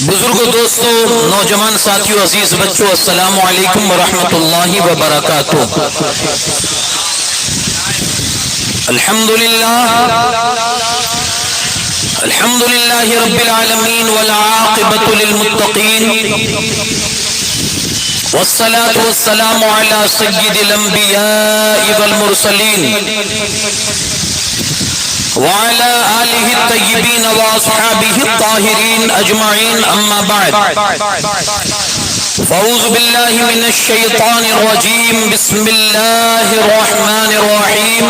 بزرگوں، دوستوں، نوجوان ساتھیوں، عزیز بچوں، السلام علیکم ورحمۃ اللہ وبرکاتہ۔ الحمد للہ رب العالمین والعاقبۃ للمتقین، والصلاة والسلام على سید الانبیاء والمرسلین وعلى آلہ الطیبین واصحابہ الطاہرین اجمعین، اما بعد فاعوذ باللہ من الشیطان الرجیم، بسم اللہ الرحمن الرحیم۔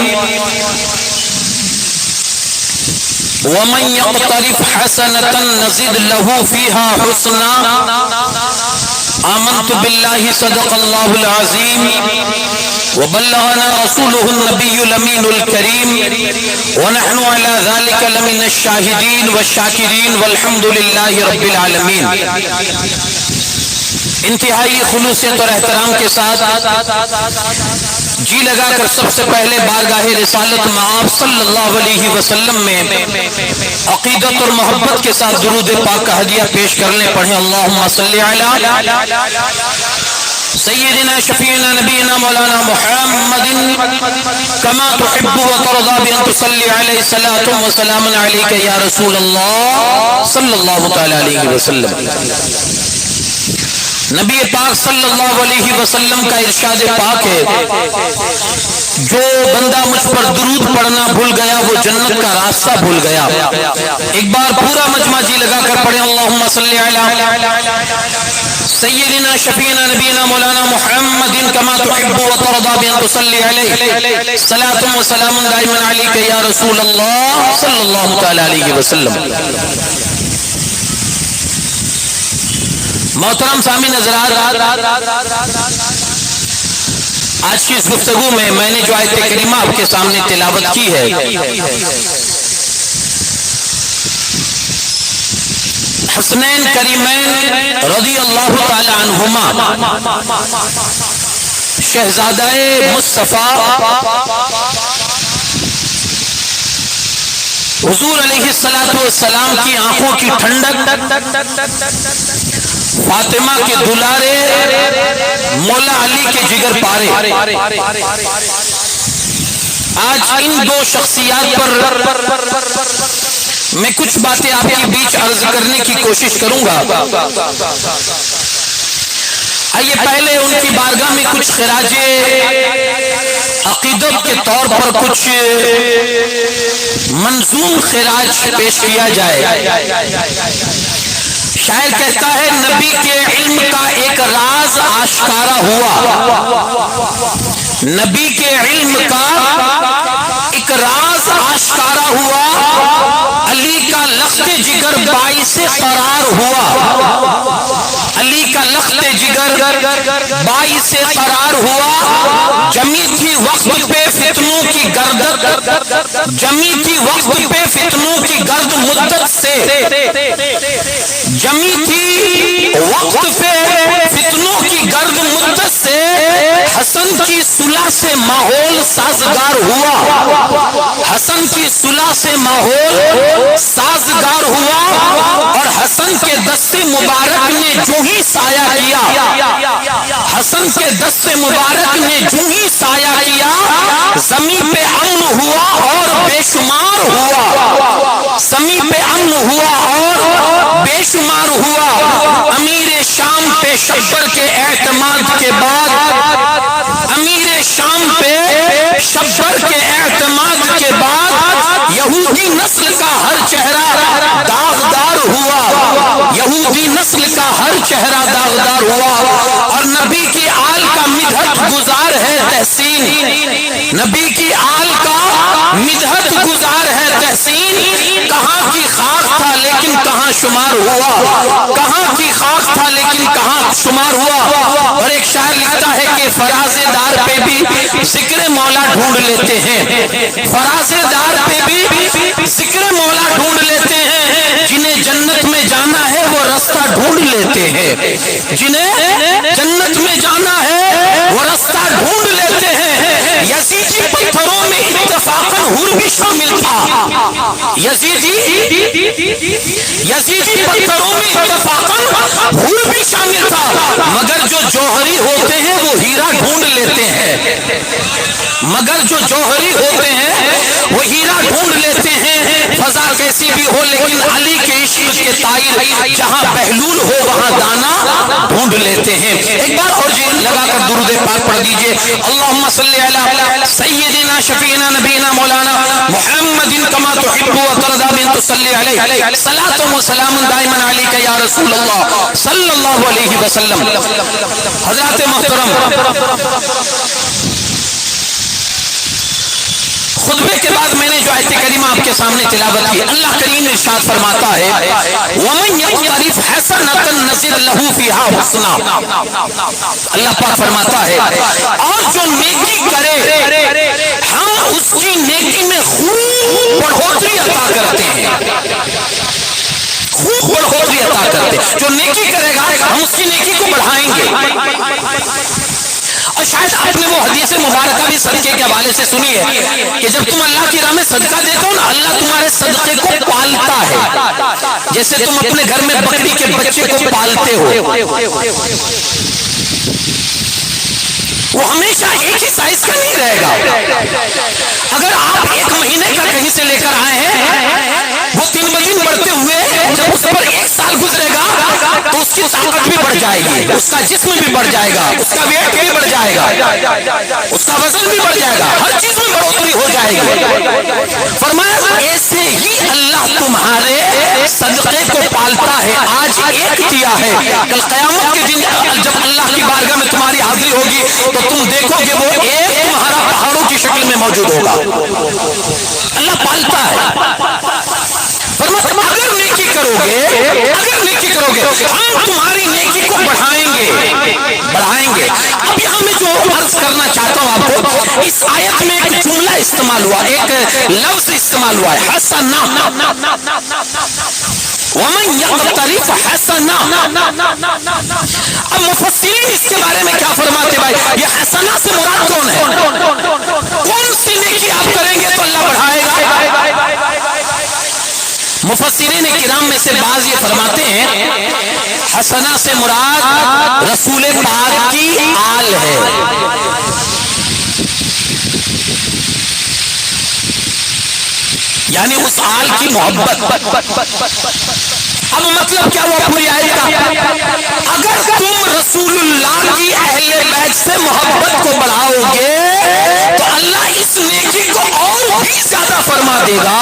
ومن يقترف حسنة نزد له فيها حسنا، آمنت بالله صدق الله العظيم وبلغنا رسوله النبي الأمين الكريم ونحن على ذلك لمن الشاهدين والشاكرين والحمد لله رب العالمين۔ انتہائی خلوصیت اور احترام کے ساتھ جی لگا کر سب سے پہلے بارگاہ رسالت مآب صلی اللہ علیہ وسلم میں عقیدت اور محبت کے ساتھ درود پاک کا ہدیہ پیش کرنے پڑھیں۔ اللہم صلی علی سیدنا شفیعنا نبینا مولانا محمد کما تحب و ترضى بأن تصلی علیہ الصلاة والسلام علیک یا رسول اللہ صلی اللہ تعالی علیہ وسلم۔ نبی پاک صلی اللہ علیہ وسلم کا ارشاد پاک ہے، جو بندہ مجھ پر درود پڑھنا بھول گیا وہ جنت کا راستہ بھول گیا۔ ایک بار پورا مجمع جی لگا کر پڑھیں، اللہم صلی علی سیدنا شفیعنا نبینا مولانا محمد کما تحب و ترضى بأن تصلی علیہ صلاۃ و سلام دائما علیک یا رسول اللہ صلی اللہ تعالی علیہ وسلم۔ محترم سامعین حضرات، آج کی اس گفتگو میں نے جو آیت کریمہ آپ کے سامنے تلاوت کی ہے، حسنین کریمین رضی اللہ تعالی عنہما شہزادہ مصطفیٰ حضور علیہ السلام کی آنکھوں کی ٹھنڈک، فاطمہ کے دلارے، مولا علی کے جگر پارے، آج ان دو شخصیات پر میں کچھ باتیں آپ کے بیچ عرض کرنے کی کوشش کروں گا۔ آئیے پہلے ان کی بارگاہ میں کچھ خراج عقیدت کے طور پر کچھ منظوم خراج پیش کیا جائے۔ شاعر کہتا ہے، نبی کے علم کا ایک راز آشکارا ہوا، نبی کے علم کا ایک راز آشکارا ہوا، علی کا لخت جگر باعث قرار ہوا، علی کا لخت جگر باعث قرار ہوا، جمی تھی وقت پہ فتنوں کی گردت، جمی تھی وقت پہ فتنوں کی گرد مدت سے، جمی تھی وقت پہ فتنوں کی گرد مدت سے، حسن کی صلح سے ماحول سازگار ہوا، حسن کی صلح سے ماحول سازگار ہوا، اور حسن کے دست مبارک نے جو ہی سایہ کیا، حسن کے دست مبارک نے جو ہی سایہ کیا، زمین پہ امن ہوا اور بے شمار ہوا، زمین پہ امن ہوا اور بے شمار ہوا۔ امیر شام پہ شبر کے اعتماد کے بعد، امیر شام پہ شبر کے اعتماد کے بعد، یہودی نسل کا ہر چہرہ داغدار ہوا، یہودی نسل کا ہر چہرہ داغدار ہوا، اور نبی کی آل کا مدحت گزار ہے تحسین، نبی کی آل کا مدحت گزار ہے تحسین۔ کہاں کی خاک تھا لیکن کہاں شمار ہوا، کہاں کی خاک تھا لیکن کہاں شمار ہوا۔ اور ایک شاعر لکھتا ہے کہ فرازے دار پہ بھی ذکر مولا ڈھونڈ لیتے ہیں، فرازے دار پہ بھی ذکر مولا ڈھونڈ لیتے ہیں، جنہیں جنت میں جانا ہے وہ رستہ ڈھونڈ لیتے ہیں، جنہیں جنت میں جانا ہے وہ رستہ ڈھونڈ لیتے ہیں۔ یزیدی پتھروں میں اتفاقاً حور بھی شامل تھا، یزیدی پتھروں میں اتفاقاً پھول بھی شامل تھا، مگر جو جوہری ہوتے ہیں وہ ہیرا ڈھونڈ لیتے ہیں، مگر جو جوہری ہوتے ہیں وہ ہیرا ڈھونڈ لیتے ہیں، فضا کیسی بھی ہو لیکن علی کے عشق کے طائر جہاں بہلول ہو وہاں دانا ڈھونڈ لیتے ہیں۔ ایک بار اور جی لگا کر درود پاک پڑھ دیجئے، اللہم صلی علی سیدنا شفیعنا نبینا مولانا محمد کما تحب و ترضى بن تصلی علیہ صلاۃ و سلام دائما علیک یا رسول اللہ صلی اللہ علیہ وسلم۔ حضرات محترم، خطبے کے بعد میں نے جو آیت کریمہ آپ کے سامنے تلاوت کی، اللہ کریم ارشاد فرماتا ہے وَمَن يَقْتَرِفْ حَسَنَةً نَزِدْ لَهُ فِيهَا حُسْنًا، اللہ پاک فرماتا ہے اور جو نیکی کرے ہم اس کی نیکی میں خوب بڑھوتری عطا کرتے ہیں، خوب بڑھوتری عطا کرتے ہیں۔ جو نیکی کرے گا ہم اس کی نیکی کو بڑھائیں گے۔ اور شاید آپ نے وہ حدیث مبارکہ بھی صدقے کے حوالے سے سنی ہے کہ جب تم اللہ کی راہ میں صدقہ دیتے ہو نا، اللہ تمہارے صدقے کو پالتا ہے، جیسے تم اپنے گھر میں بکری کے بچے کو پالتے ہو، وہ ہمیشہ ایک ہی سائز کا نہیں رہے گا۔ اگر آپ ایک مہینے کا کہیں سے لے کر آئے ہیں، وہ دن بدن بڑھتے ہوئے جب اس پر ایک سال گزرے گا تو اس کی طاقت بھی بڑھ جائے گی، اس کا جسم بھی بڑھ جائے گا، اس کا ویٹ بھی بڑھ جائے گا، اس کا وزن بھی بڑھ جائے گا، ہر چیز میں بڑھوتری ہو جائے گی۔ فرمایا ایسے ہی اللہ تمہارے صدقے کو پالتا ہے۔ آج ایک دیا ہے، کل قیامت کے دن جب اللہ کی بارگاہ میں تمہاری حاضری ہوگی تو تم دیکھو گے وہ ایک تمہارا پہاڑوں کی شکل میں موجود ہوگا۔ اللہ پالتا ہے۔ فرمایا اگر نیکی کرو گے، اگر نیکی کرو گے ہم تمہاری نیکی کو بڑھائیں گے۔ اب یہاں میں جو عرض کرنا چاہتا ہوں آپ کو، اس آیت میں ایک جملہ استعمال ہوا، ایک لفظ استعمال ہوا ہے حسنہ، وَمَن يَقْتَرِفْ حَسَنًا۔ اب مفسرین اس کے بارے میں کیا فرماتے بھائی؟ یہ حسنہ سے مراد کون ہے؟ کون سی نیکی آپ کریں گے تو اللہ بڑھائے گا؟ مفسرین کرام میں سے بعض یہ فرماتے ہیں حسنہ سے مراد رسول پاک کی آل ہے، یعنی اس آل کی محبت۔ اب مطلب کیا ہوا پوری آیت کا؟ اگر تم رسول اللہ کی اہل بیت سے محبت کو بڑھاؤ گے تو اللہ اس نیکی کو اور بھی زیادہ فرما دے گا۔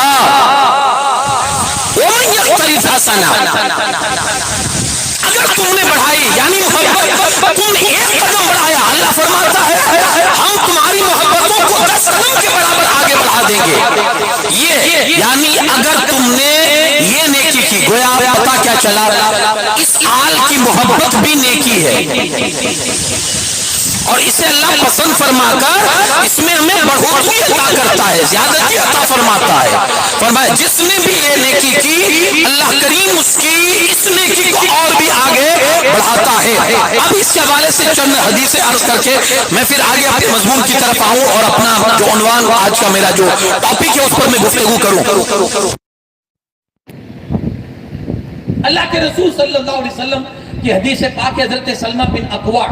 وَمَن يَقْتَرِفْ حَسَنًا، اگر تم نے بڑھائی یعنی محبت، تم نے ایک قدم بڑھایا، اللہ فرماتا ہے ہم تمہاری محبتوں کو 10 قدم کے برابر آگے بڑھا دیں گے۔ یہ یعنی اگر تم نے یہ نیکی کی، گویا پتا کیا چلا، اس آل کی محبت بھی نیکی ہے اور اسے اللہ پسند فرما کر اس میں ہمیں بڑھوتری عطا کرتا ہے، زیادتی عطا فرماتا ہے۔ فرمایا جس نے بھی یہ نیکی کی اللہ کریم اس کی اس نیکی کو اور بھی آگے بڑھاتا ہے۔ اب اس کے حوالے سے چند حدیثیں عرض کر کے میں پھر آگے آپ کے مضمون کی طرف آؤں اور اپنا جو عنوان آج کا میرا جو ٹاپک ہے اس پر میں گفتگو کروں۔ اللہ کے رسول صلی اللہ علیہ وسلم کی حدیث پاک حضرت سلمہ بن اکوع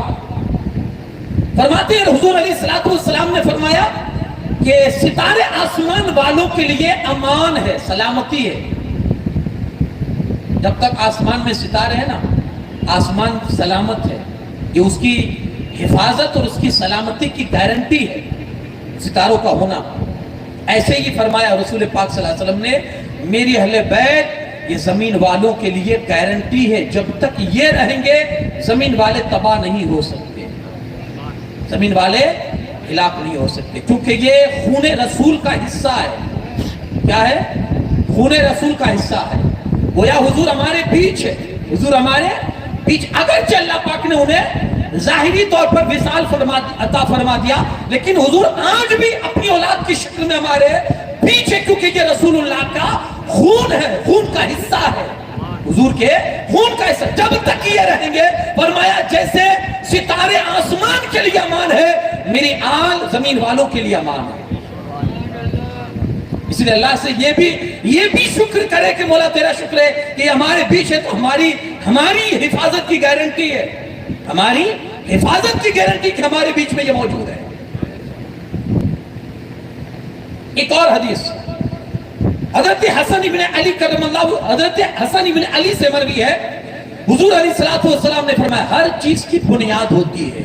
فرماتے ہیں حضور علیہ السلام نے فرمایا کہ ستارے آسمان والوں کے لیے امان ہے، سلامتی ہے۔ جب تک آسمان میں ستارے ہیں نا، آسمان سلامت ہے، یہ اس کی حفاظت اور اس کی سلامتی کی گارنٹی ہے، ستاروں کا ہونا۔ ایسے ہی فرمایا رسول پاک صلی اللہ علیہ وسلم نے میری اہل بیت یہ زمین والوں کے لیے گارنٹی ہے، جب تک یہ رہیں گے زمین والے تباہ نہیں ہو سکتے، زمین والے ہلاک نہیں ہو سکتے، کیونکہ یہ خون رسول کا حصہ ہے۔ کیا ہے؟ خون رسول کا حصہ ہے۔ گویا حضور ہمارے بیچ ہے، حضور ہمارے بیچ، اگرچہ اللہ پاک نے انہیں ظاہری طور پر وصال عطا فرما دیا، لیکن حضور آج بھی اپنی اولاد کی شکل میں ہمارے بیچ ہے، کیونکہ یہ رسول اللہ کا خون ہے، خون کا حصہ ہے، حضور کے خون کا حصہ۔ جب تک یہ رہیں گے فرمایا جیسے ستارے آسمان کے لیے امان ہے، میری آل زمین والوں کے لیے امان ہے۔ اس لیے اللہ سے یہ بھی شکر کرے کہ مولا تیرا شکر ہے کہ ہمارے بیچ ہے، تو ہماری حفاظت کی گارنٹی ہے، ہماری حفاظت کی گارنٹی کہ ہمارے بیچ میں یہ موجود ہے۔ ایک اور حدیث حضرت حسن ابن علی کرم اللہ، حضرت حسن ابن علی سے مروی ہے، حضور علیہ الصلوۃ والسلام نے فرمایا ہر چیز کی بنیاد ہوتی ہے،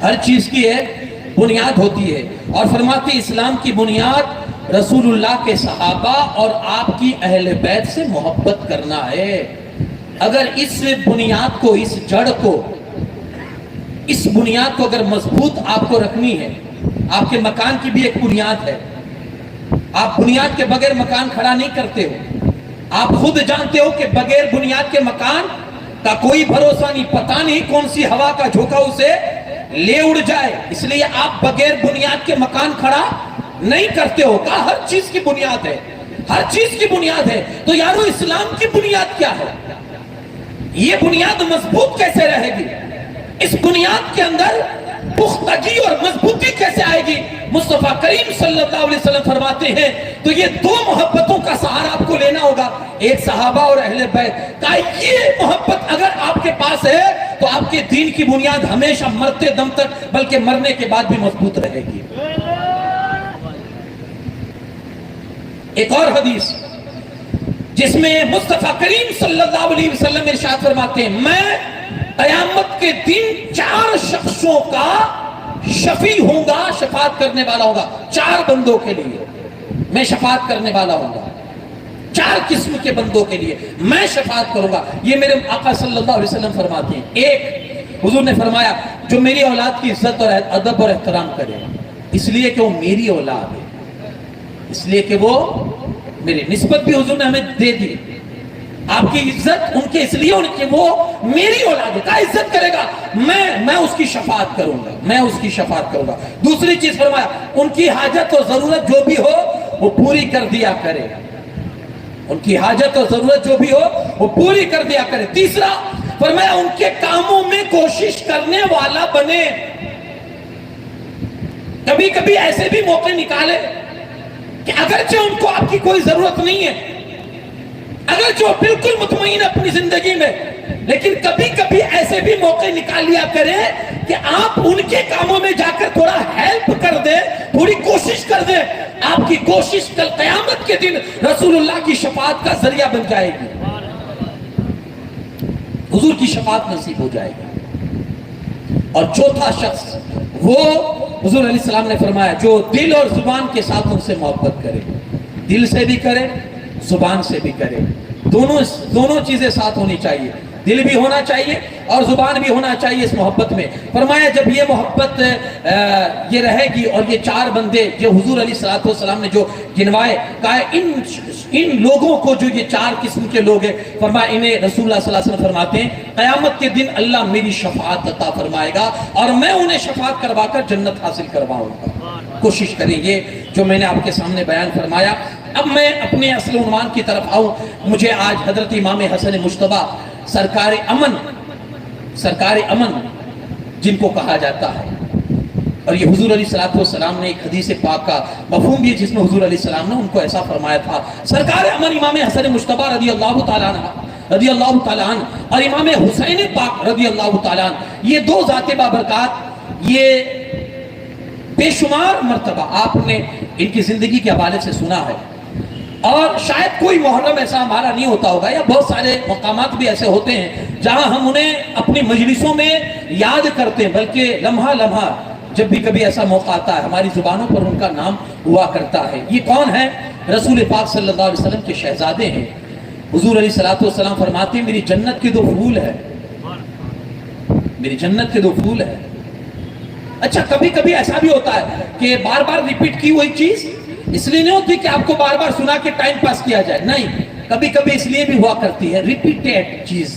ہر چیز کی ایک بنیاد ہوتی ہے، اور فرماتے اسلام کی بنیاد رسول اللہ کے صحابہ اور آپ کی اہل بیت سے محبت کرنا ہے۔ اگر اس بنیاد کو، اس جڑ کو، اس بنیاد کو اگر مضبوط آپ کو رکھنی ہے، آپ کے مکان کی بھی ایک بنیاد ہے، آپ بنیاد کے بغیر مکان کھڑا نہیں کرتے ہو، آپ خود جانتے ہو کہ بغیر بنیاد کے مکان کا کوئی بھروسہ نہیں، پتہ نہیں کون سی ہوا کا جھونکا اسے لے اڑ جائے، اس لیے آپ بغیر بنیاد کے مکان کھڑا نہیں کرتے ہو۔ کہا ہر چیز کی بنیاد ہے، ہر چیز کی بنیاد ہے۔ تو یارو اسلام کی بنیاد کیا ہے؟ یہ بنیاد مضبوط کیسے رہے گی؟ اس بنیاد کے اندر پختگی اور مضبوطی کیسے آئے گی؟ مصطفیٰ کریم صلی اللہ علیہ وسلم فرماتے ہیں تو یہ دو محبتوں کا سہارا آپ کو لینا ہوگا، ایک صحابہ اور اہل بیت کا۔ یہ محبت اگر آپ کے پاس ہے تو آپ کے دین کی بنیاد ہمیشہ مرتے دم تک بلکہ مرنے کے بعد بھی مضبوط رہے گی۔ ایک اور حدیث جس میں مصطفیٰ کریم صلی اللہ علیہ وسلم ارشاد فرماتے ہیں میں قیامت کے دن 4 شخصوں کا شفیع ہوں گا، شفاعت کرنے والا ہوں گا، 4 بندوں کے لیے میں شفاعت کرنے والا ہوں گا، 4 قسم کے بندوں کے لیے میں شفاعت کروں گا۔ یہ میرے آقا صلی اللہ علیہ وسلم فرماتے ہیں۔ ایک، حضور نے فرمایا جو میری اولاد کی عزت اور ادب اور احترام کرے، اس لیے کہ وہ میری اولاد ہے، اس لیے کہ وہ میری نسبت بھی حضور نے ہمیں دے دی، آپ کی عزت ان کے اس لیے کہ وہ میری اولاد ہے، کا عزت کرے گا، میں اس کی شفاعت کروں گا، میں اس کی شفاعت کروں گا۔ دوسری چیز فرمایا ان کی حاجت اور ضرورت جو بھی ہو وہ پوری کر دیا کرے، ان کی حاجت اور ضرورت جو بھی ہو وہ پوری کر دیا کرے۔ تیسرا فرمایا ان کے کاموں میں کوشش کرنے والا بنے، کبھی کبھی ایسے بھی موقع نکالے کہ اگرچہ ان کو آپ کی کوئی ضرورت نہیں ہے، اگرچہ وہ بالکل مطمئن اپنی زندگی میں، لیکن کبھی کبھی ایسے بھی موقع نکال لیا کریں کہ آپ ان کے کاموں میں جا کر تھوڑا ہیلپ کر دیں، تھوڑی کوشش کر دیں، آپ کی کوشش کل قیامت کے دن رسول اللہ کی شفاعت کا ذریعہ بن جائے گی، حضور کی شفاعت نصیب ہو جائے گی۔ اور چوتھا شخص وہ حضور علیہ السلام نے فرمایا جو دل اور زبان کے ساتھ ان سے محبت کرے، دل سے بھی کرے زبان سے بھی کرے، دونوں چیزیں ساتھ ہونی چاہیے، دل بھی ہونا چاہیے اور زبان بھی ہونا چاہیے اس محبت میں۔ فرمایا جب یہ محبت یہ رہے گی اور یہ 4 بندے جو حضور علیہ السلام نے جو گنوائے، کہا ان لوگوں کو جو یہ 4 قسم کے لوگ ہیں، فرمایا انہیں رسول اللہ صلی اللہ علیہ وسلم فرماتے ہیں قیامت کے دن اللہ میری شفاعت عطا فرمائے گا اور میں انہیں شفاعت کروا کر جنت حاصل کرواؤں گا۔ کوشش کریں یہ جو میں نے آپ کے سامنے بیان فرمایا۔ اب میں اپنے اصل عنوان کی طرف آؤں۔ مجھے آج حضرت امام حسن مجتبیٰ سرکار امن جن کو کہا جاتا ہے، اور یہ حضور علیہ السلام نے ایک حدیث پاک کا مفہوم بھی ہے جس میں حضور علیہ السلام نے ان کو ایسا فرمایا تھا، سرکار امن امام حسن مجتبیٰ رضی اللہ تعالیٰ عنہ اور امام حسین پاک رضی اللہ تعالیٰ عنہ، یہ 2 ذات بابرکات، یہ بے شمار مرتبہ آپ نے ان کی زندگی کے حوالے سے سنا ہے، اور شاید کوئی محرم ایسا ہمارا نہیں ہوتا ہوگا، یا بہت سارے مقامات بھی ایسے ہوتے ہیں جہاں ہم انہیں اپنی مجلسوں میں یاد کرتے ہیں، بلکہ لمحہ لمحہ جب بھی کبھی ایسا موقع آتا ہے ہماری زبانوں پر ان کا نام ہوا کرتا ہے۔ یہ کون ہے؟ رسول پاک صلی اللہ علیہ وسلم کے شہزادے ہیں۔ حضور علیہ السلام فرماتے ہیں میری جنت کے 2 پھول ہیں، میری جنت کے 2 پھول ہیں۔ اچھا کبھی کبھی ایسا بھی ہوتا ہے کہ بار بار ریپیٹ کی ہوئی چیز اس لیے نہیں ہوتی کہ آپ کو بار بار سنا کے ٹائم پاس کیا جائے، نہیں، کبھی کبھی اس لیے بھی ہوا کرتی ہے ریپیٹیڈ چیز،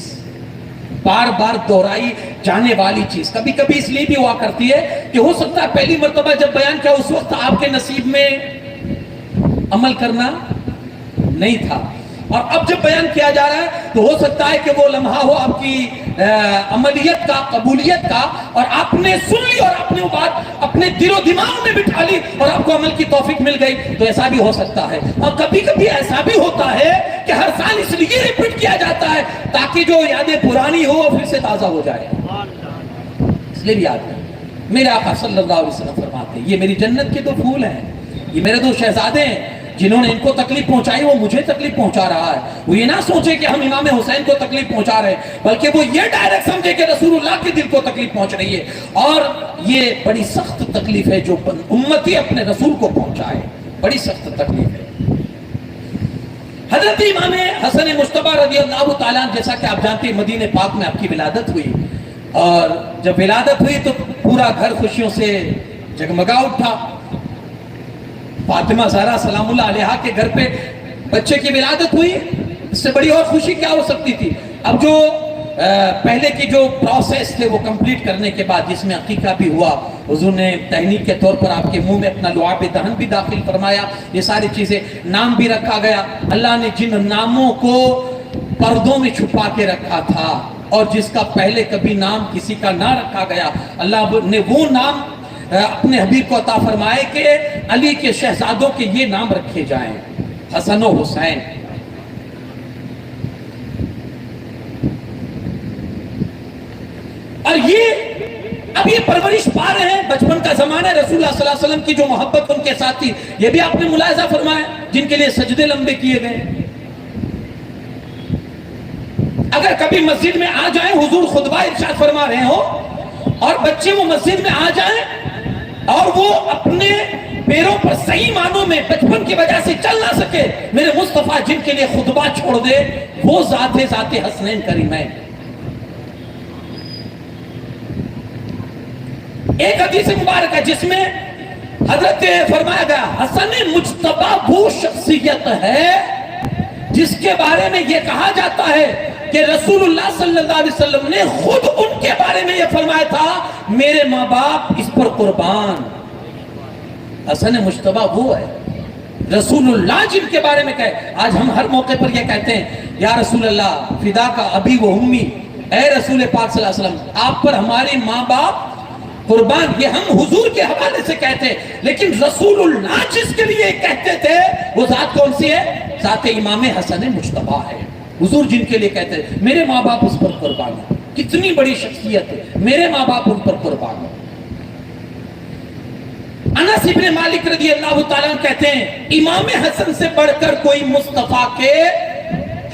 بار بار دہرائی جانے والی چیز، کبھی کبھی اس لیے بھی ہوا کرتی ہے کہ ہو سکتا ہے پہلی مرتبہ جب بیان کیا اس وقت آپ کے نصیب میں عمل کرنا نہیں تھا، اور اب جب بیان کیا جا رہا ہے تو ہو سکتا ہے کہ وہ لمحہ ہو آپ کی عملیت کا، قبولیت کا، اور آپ نے سن لی اور آپ نے وہ بات اپنے دل و دماغ میں بٹھا لی اور آپ کو عمل کی توفیق مل گئی، تو ایسا بھی ہو سکتا ہے۔ اور کبھی کبھی ایسا بھی ہوتا ہے کہ ہر سال اس لیے ریپیٹ کیا جاتا ہے تاکہ جو یادیں پرانی ہو پھر سے تازہ ہو جائے، اس لیے بھی یاد ہے۔ میرے آقا صلی اللہ علیہ وسلم فرماتے ہیں یہ میری جنت کے دو پھول ہیں، یہ میرے دو شہزادے ہیں، جنہوں نے ان کو تکلیف پہنچائی وہ مجھے تکلیف پہنچا رہا ہے۔ وہ یہ نہ سوچے کہ ہم امام حسین کو تکلیف پہنچا رہے ہیں، بلکہ وہ یہ ڈائریکٹ سمجھے کہ رسول اللہ کے دل کو تکلیف پہنچ رہی ہے، اور یہ بڑی سخت تکلیف ہے جو امتی اپنے رسول کو پہنچائے، بڑی سخت تکلیف ہے۔ حضرت امام حسن مجتبی رضی اللہ تعالیٰ عنہ، جیسا کہ آپ جانتے ہیں مدینہ پاک میں آپ کی ولادت ہوئی، اور جب ولادت ہوئی تو پورا گھر خوشیوں سے جگمگا اٹھا۔ فاطمہ زہرا سلام اللہ علیہا کے گھر پہ بچے کی ولادت ہوئی، اس سے بڑی اور خوشی کیا ہو سکتی تھی؟ اب جو پہلے کی جو پروسیس تھے وہ کمپلیٹ کرنے کے بعد جس میں عقیقہ بھی ہوا، حضور نے تہنیت کے طور پر آپ کے منہ میں اپنا لعاب دہن بھی داخل فرمایا، یہ ساری چیزیں، نام بھی رکھا گیا۔ اللہ نے جن ناموں کو پردوں میں چھپا کے رکھا تھا اور جس کا پہلے کبھی نام کسی کا نہ رکھا گیا، اللہ نے وہ نام اپنے حبیب کو عطا فرمائے کہ علی کے شہزادوں کے یہ نام رکھے جائیں، حسن و حسین۔ اور اب یہ پرورش پا رہے ہیں، بچپن کا زمانہ، رسول اللہ صلی اللہ علیہ وسلم کی جو محبت ان کے ساتھ تھی یہ بھی آپ نے ملاحظہ فرمایا، جن کے لیے سجدے لمبے کیے گئے۔ اگر کبھی مسجد میں آ جائیں، حضور خطبہ ارشاد فرما رہے ہو اور بچے وہ مسجد میں آ جائیں اور وہ اپنے پیروں پر صحیح معنوں میں بچپن کی وجہ سے چل نہ سکے، میرے مصطفیٰ جن کے لیے خطبہ چھوڑ دے وہ ذات حسنین کریمین۔ ایک حدیث مبارک ہے جس میں حضرت فرمایا گیا حسن مجتبی وہ شخصیت ہے جس کے بارے میں یہ کہا جاتا ہے کہ رسول اللہ صلی اللہ علیہ وسلم نے خود ان کے بارے میں یہ فرمایا تھا میرے ماں باپ اس پر قربان۔ حسن مجتبی وہ ہے رسول اللہ جن کے بارے میں کہے۔ آج ہم ہر موقع پر یہ کہتے ہیں یا رسول اللہ فدا کا ابی و امی، اے رسول پاک صلی اللہ علیہ وسلم آپ پر ہمارے ماں باپ قربان، یہ ہم حضور کے حوالے سے کہتے ہیں، لیکن رسول اللہ جس کے لیے کہتے تھے وہ ذات کون سی ہے؟ ذات امام حسن مجتبی ہے۔ حضور جن کے لیے کہتے ہیں میرے ماں باپ اس پر قربان ہیں، کتنی بڑی شخصیت ہے، میرے ماں باپ ان پر قربان ہیں۔ انس ابن مالک رضی اللہ تعالیٰ کہتے ہیں امام حسن سے بڑھ کر کوئی مصطفیٰ کے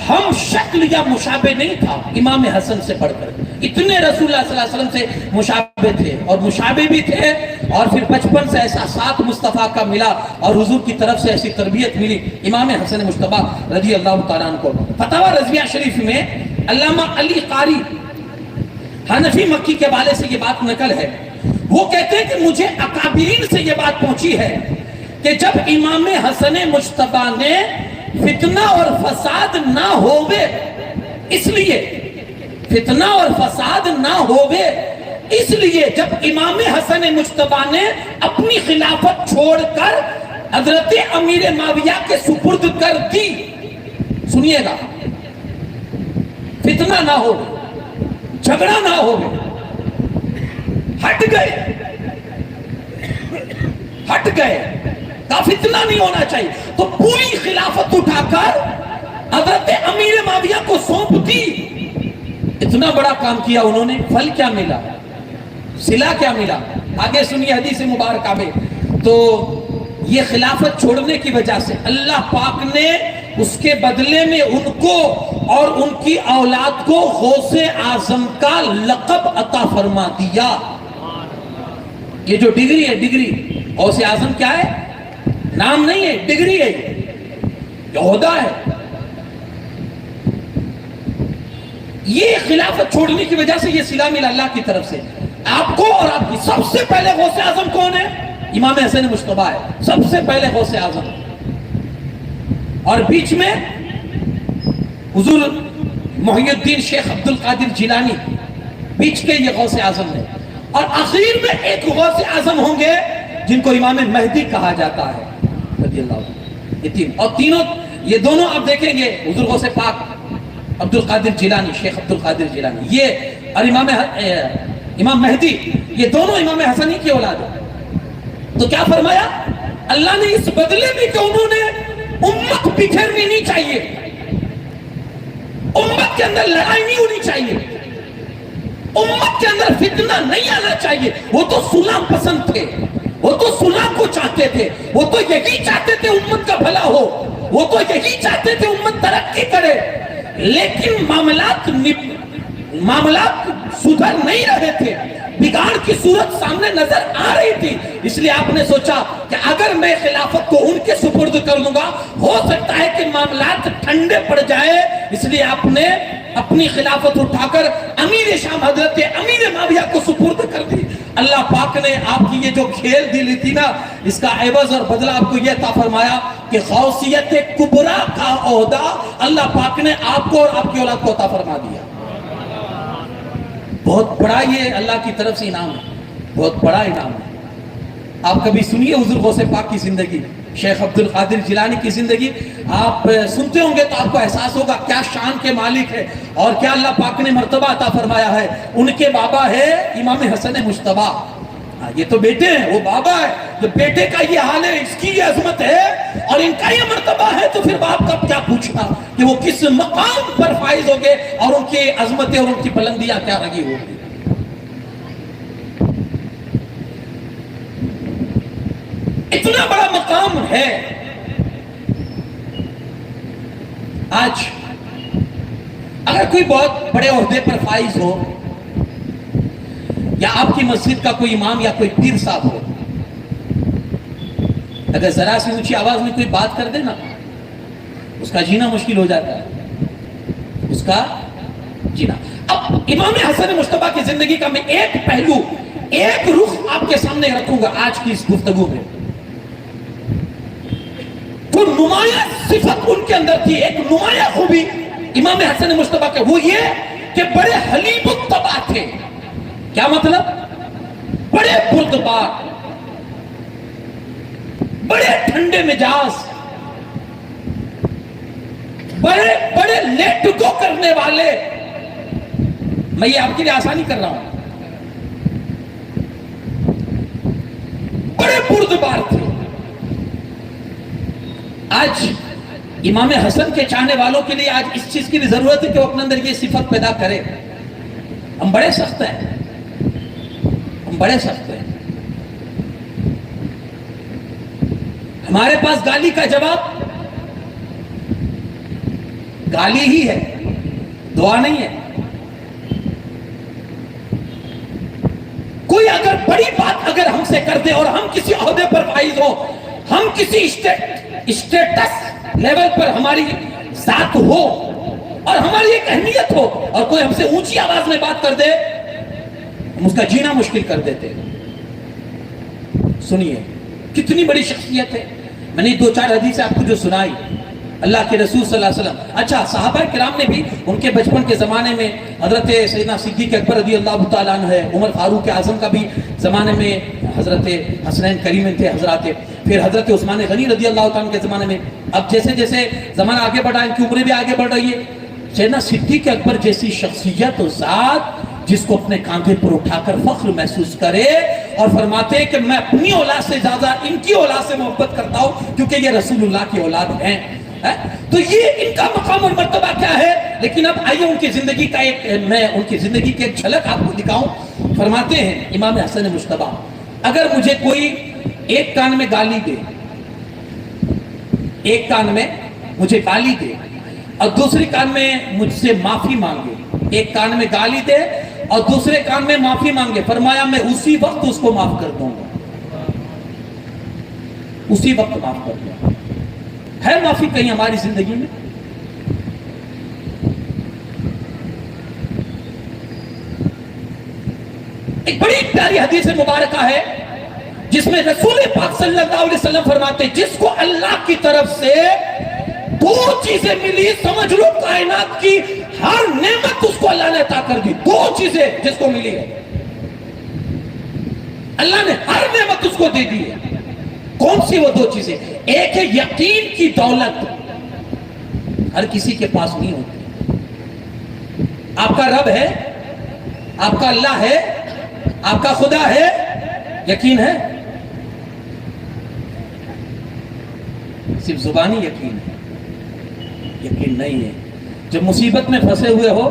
ہم شکل یا مشابہ نہیں تھا، امام حسن سے بڑھ کر اتنے رسول اللہ صلی اللہ علیہ وسلم سے مشابہ تھے، اور مشابہ بھی تھے، اور پھر بچپن سے ایسا ساتھ مصطفیٰ کا ملا اور حضور کی طرف سے ایسی تربیت ملی امام حسن مجتبی رضی اللہ تعالیٰ عنہ کو۔ فتاوی رضویہ شریف میں علامہ علی قاری حنفی مکی کے والے سے یہ بات نقل ہے، وہ کہتے ہیں کہ مجھے اکابرین سے یہ بات پہنچی ہے کہ جب امام حسن مجتبی نے فتنہ اور فساد نہ ہوئے، اس لیے فتنہ اور فساد نہ ہوئے، اس لیے جب امام حسن مجتبی نے اپنی خلافت چھوڑ کر حضرت امیر معاویہ کے سپرد کر دی، سنیے گا، فتنہ نہ ہو، جھگڑا نہ ہو، ہٹ گئے کا فتنہ نہیں ہونا چاہیے، تو پوری خلافت اٹھا کر حضرت امیر معاویہ کو سونپ دی۔ اتنا بڑا کام کیا انہوں نے، پھل کیا ملا، صلہ کیا ملا؟ آگے سنیے حدیث مبارکہ میں، تو یہ خلافت چھوڑنے کی وجہ سے اللہ پاک نے اس کے بدلے میں ان کو اور ان کی اولاد کو غوث اعظم کا لقب عطا فرما دیا۔ یہ جو ڈگری ہے، ڈگری غوث اعظم کیا ہے؟ نام نہیں ہے، ڈگری ہے، یہ عہدہ ہے۔ یہ خلافت چھوڑنے کی وجہ سے یہ صلہ ملا اللہ کی طرف سے آپ کو اور آپ کی۔ سب سے پہلے غوث اعظم کون ہے؟ امام حسن مجتبی ہے، سب سے پہلے غوث اعظم، اور بیچ میں حضور محی الدین شیخ عبد القادر جیلانی، بیچ کے یہ غوث اعظم ہے، اور آخر میں ایک غوث اعظم ہوں گے جن کو امام مہدی کہا جاتا ہے رضی اللہ عنہ۔ یہ تین، اور تینوں یہ دونوں آپ دیکھیں گے حضور غوث پاک عبد القادر جیلانی، شیخ عبد القادر جیلانی، یہ اور امام مہدی، یہ دونوں امام حسن ہی کی اولاد ہے۔ تو کیا فرمایا اللہ نے اس بدلے میں کہ انہوں نے امت بکھرنی نہیں چاہیے، امت کے اندر لڑائی نہیں ہونی چاہیے، امت کے اندر فتنہ نہیں آنا چاہیے، وہ تو صلح پسند تھے، وہ تو صلح کو چاہتے تھے، وہ تو یہی چاہتے تھے امت کا بھلا ہو، وہ تو یہی چاہتے تھے امت ترقی کرے، لیکن معاملات سدھر نہیں رہے تھے، بگاڑ کی صورت سامنے نظر آ رہی تھی، اس لیے آپ نے سوچا کہ اگر میں خلافت کو ان کے سپرد کر دوں گا ہو سکتا ہے کہ معاملات ٹھنڈے پڑ جائے، اس لیے آپ نے اپنی خلافت اٹھا کر امیر شام حضرت امیر معاویہ کو سپرد کر دی۔ اللہ پاک نے آپ کی یہ جو کھیل دلی تھی نا، اس کا عوض اور بدلہ آپ کو یہ عطا فرمایا کہ غوثیت کبریٰ کا عہدہ اللہ پاک نے آپ کو اور آپ کی اولاد کو عطا فرما دیا۔ بہت بڑا یہ اللہ کی طرف سے انعام ہے، بہت بڑا انعام ہے۔ آپ کبھی سنیے حضور غوث پاک کی زندگی، شیخ عبد القادر جیلانی کی زندگی، آپ سنتے ہوں گے تو آپ کو احساس ہوگا کیا شان کے مالک ہے اور کیا اللہ پاک نے مرتبہ عطا فرمایا ہے۔ ان کے بابا ہے امام حسن مجتبیٰ، یہ تو بیٹے ہیں، وہ بابا ہے، جو بیٹے کا یہ حال ہے، اس کی یہ عظمت ہے اور ان کا یہ مرتبہ ہے، تو پھر باپ کا کیا پوچھنا کہ وہ کس مقام پر فائز ہوگے اور ان کی عظمتیں اور ان کی بلندیاں کیا لگی ہوگی۔ اتنا بڑا مقام ہے۔ آج اگر کوئی بہت بڑے عہدے پر فائز ہو یا آپ کی مسجد کا کوئی امام یا کوئی پیر صاحب ہو، اگر ذرا سی اونچی آواز میں کوئی بات کر دے نا، اس کا جینا مشکل ہو جاتا ہے، اس کا جینا۔ اب امام حسن مجتبیٰ کی زندگی کا میں ایک پہلو، ایک رخ آپ کے سامنے رکھوں گا آج کی اس گفتگو میں۔ تو نمایاں صفت ان کے اندر تھی، ایک نمایاں خوبی امام حسن مجتبیٰ کے، وہ یہ کہ بڑے حلیم الطبع تھے۔ کیا مطلب؟ بڑے بردبار، بڑے ٹھنڈے مزاج، بڑے لیٹ گو کرنے والے۔ میں یہ آپ کے لیے آسانی کر رہا ہوں، بڑے بردبار تھے۔ آج امام حسن کے چاہنے والوں کے لیے آج اس چیز کی بھی ضرورت ہے کہ وہ اپنے اندر یہ صفت پیدا کرے۔ ہم بڑے سخت ہیں، ہم بڑے سخت ہیں، ہمارے پاس گالی کا جواب گالی ہی ہے، دعا نہیں ہے۔ کوئی اگر بڑی بات اگر ہم سے کر دے اور ہم کسی عہدے پر فائز ہو، ہم کسی اسٹیٹس لیول پر ہماری ذات ہو اور ہماری ایک اہمیت ہو اور کوئی ہم سے اونچی آواز میں بات کر دے، ہم اس کا جینا مشکل کر دیتے۔ سنیے کتنی بڑی شخصیت ہے۔ میں نے دو چار حدیث آپ کو جو سنائی اللہ کے رسول صلی اللہ علیہ وسلم، اچھا صحابہ کرام نے بھی ان کے بچپن کے زمانے میں حضرت سیدنا صدیق اکبر رضی اللہ تعالیٰ عنہ ہے، عمر فاروق اعظم کا بھی زمانے میں حضرت حسنین کریم تھے حضرات، پھر حضرت عثمان غنی رضی اللہ تعالیٰ عنہ کے زمانے میں۔ اب جیسے جیسے زمانہ آگے بڑھا، ان کی عمریں بھی آگے بڑھ رہی ہے، سیدنا صدیق اکبر جیسی شخصیت و ذات جس کو اپنے کاندھے پر اٹھا کر فخر محسوس کرے اور فرماتے ہیں کہ میں اپنی اولاد سے زیادہ ان کی اولاد سے محبت کرتا ہوں کیونکہ یہ رسول اللہ کی اولاد ہیں۔ تو یہ ان کا مقام اور مرتبہ کیا ہے۔ لیکن اب آئیے ان کی زندگی کا میں ان کی زندگی کی ایک جھلک آپ کو دکھاؤں۔ فرماتے ہیں امام حسن مجتبیٰ، اگر مجھے کوئی ایک کان میں گالی دے، ایک کان میں مجھے گالی دے اور دوسری کان میں مجھ سے معافی مانگے، ایک کان میں گالی دے اور دوسرے کان میں معافی مانگے، فرمایا میں اسی وقت اس کو معاف کر دوں گا، اسی وقت معاف کر دوں گا۔ ہے معافی کہیں ہماری زندگی میں؟ ایک بڑی پیاری حدیث مبارکہ ہے جس میں رسول پاک صلی اللہ علیہ وسلم فرماتے ہیں جس کو اللہ کی طرف سے دو چیزیں ملی، سمجھ لو کائنات کی ہر نعمت اس کو اللہ نے عطا کر دی۔ دو چیزیں جس کو ملی ہے، اللہ نے ہر نعمت اس کو دے دی ہے۔ کون سی وہ دو چیزیں؟ ایک ہے یقین کی دولت، ہر کسی کے پاس نہیں ہوتی. آپ کا رب ہے, آپ کا اللہ ہے, آپ کا خدا ہے, یقین ہے؟ صرف زبانی یقین ہے, یقین نہیں ہے. جب مصیبت میں پھنسے ہوئے ہو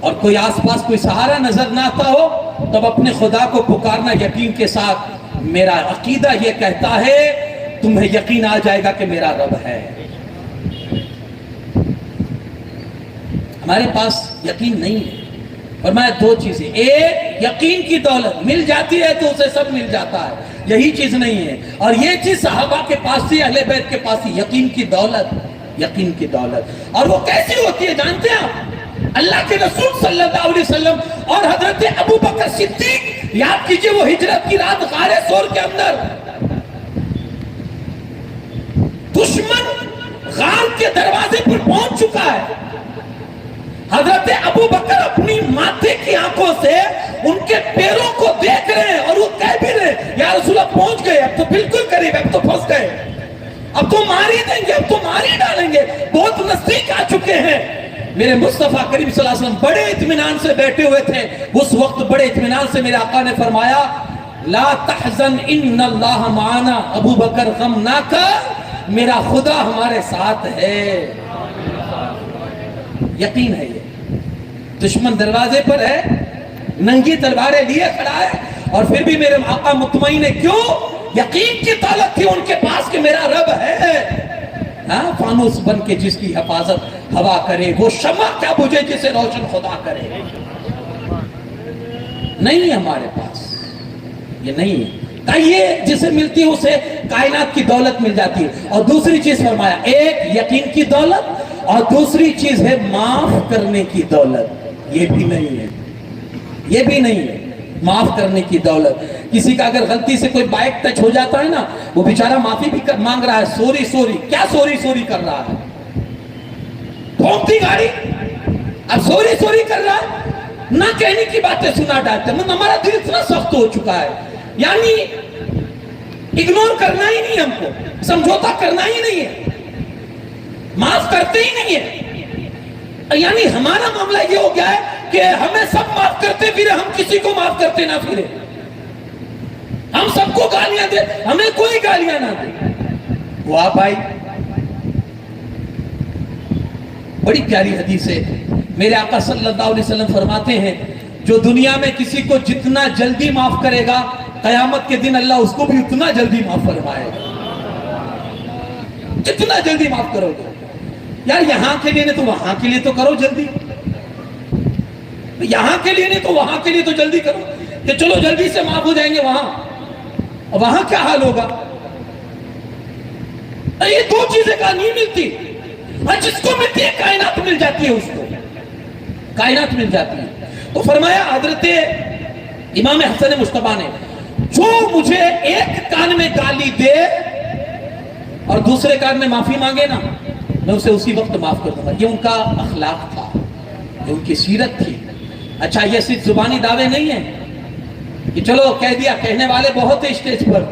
اور کوئی آس پاس کوئی سہارا نظر نہ آتا ہو, تب اپنے خدا کو پکارنا یقین کے ساتھ. میرا عقیدہ یہ کہتا ہے تمہیں یقین آ جائے گا کہ میرا رب ہے. ہمارے پاس یقین نہیں ہے. اور میں دو چیزیں, ایک یقین کی دولت مل جاتی ہے تو اسے سب مل جاتا ہے, یہی چیز نہیں ہے. اور یہ چیز صحابہ کے پاس تھی, اہل بیت کے پاس تھی, یقین کی دولت. یقین کی دولت. اور وہ کیسی ہوتی ہے جانتے ہیں آپ؟ اللہ کے رسول صلی اللہ علیہ وسلم اور حضرت ابو بکر صدیق, یاد کیجئے وہ ہجرت کی رات غار ثور کے اندر, دشمن غار کے دروازے پر پہنچ چکا ہے. حضرت ابو بکر اپنی ماتھے کی آنکھوں سے ان کے پیروں کو دیکھ رہے ہیں اور وہ کہہ بھی رہے ہیں یا رسول اللہ پہنچ گئے, اب تو بالکل قریب, اب تو پھنس گئے, اب تو مار ہی دیں گے, اب تو مار ہی ڈالیں گے, بہت نزدیک آ چکے ہیں. میرے مصطفیٰ کریم صلی اللہ علیہ وسلم بڑے اطمینان سے بیٹھے ہوئے تھے. اس وقت بڑے اطمینان سے میرے آقا نے فرمایا لا تحزن ان اللہ معنا, ابو بکر غم نہ کر, میرا خدا ہمارے ساتھ ہے. یقین ہے. یہ دشمن دروازے پر ہے, ننگی تلواریں لیے کھڑا ہے, اور پھر بھی میرے آقا مطمئن ہے. کیوں؟ یقین کی طاقت تھی ان کے پاس کہ میرا رب ہے. ہاں, فانوس بن کے جس کی حفاظت ہوا کرے, وہ شمع کیا بجھے جسے روشن خدا کرے. نہیں ہے ہمارے پاس, یہ نہیں ہے. یہ جسے ملتی ہے اسے کائنات کی دولت مل جاتی ہے. اور دوسری چیز فرمایا, ایک یقین کی دولت اور دوسری چیز ہے معاف کرنے کی دولت. یہ بھی نہیں ہے, یہ بھی نہیں ہے معاف کرنے کی دولت. کسی کا اگر غلطی سے کوئی بائک ٹچ ہو جاتا ہے نا, وہ بیچارہ معافی بھی مانگ رہا ہے, سوری سوری. کیا سوری سوری کر رہا ہے؟ ٹھونکتی گاڑی, اب سوری سوری کر رہا ہے. نہ کہنے کی باتیں سنا ڈالتے ہیں. ہمارا دل اتنا سخت ہو چکا ہے, یعنی اگنور کرنا ہی نہیں, ہم کو سمجھوتا کرنا ہی نہیں ہے, معاف کرتے ہی نہیں ہے. یعنی ہمارا معاملہ یہ ہو گیا ہے کہ ہمیں سب معاف کرتے پھرے, ہم کسی کو معاف کرتے نہ پھرے. ہم سب کو گالیاں دے, ہمیں کوئی گالیاں نہ دے. واہ بھائی, بڑی پیاری حدیث ہے. میرے آقا صلی اللہ علیہ وسلم فرماتے ہیں جو دنیا میں کسی کو جتنا جلدی معاف کرے گا, قیامت کے دن اللہ اس کو بھی اتنا جلدی معاف فرمائے گا. جتنا جلدی معاف کرو گے. یار یہاں کے لیے نہیں تو وہاں کے لیے تو کرو جلدی, یہاں کے لیے نہیں تو وہاں کے لیے تو جلدی کرو کہ چلو جلدی سے معاف ہو جائیں گے. وہاں کیا حال ہوگا؟ یہ دو چیزیں کا نہیں ملتی. جس کو ملتی ہے کائنات مل جاتی ہے, اس کو کائنات مل جاتی ہے. تو فرمایا حضرت امام حسن مجتبی نے, جو مجھے ایک کان میں گالی دے اور دوسرے کان میں معافی مانگے نا, میں اسے اسی وقت معاف کر دوں گا. یہ ان کا اخلاق تھا, یہ ان کی سیرت تھی. اچھا, یہ صرف زبانی دعوے نہیں ہیں کہ چلو کہہ دیا, کہنے والے بہت ہیں اسٹیج پر.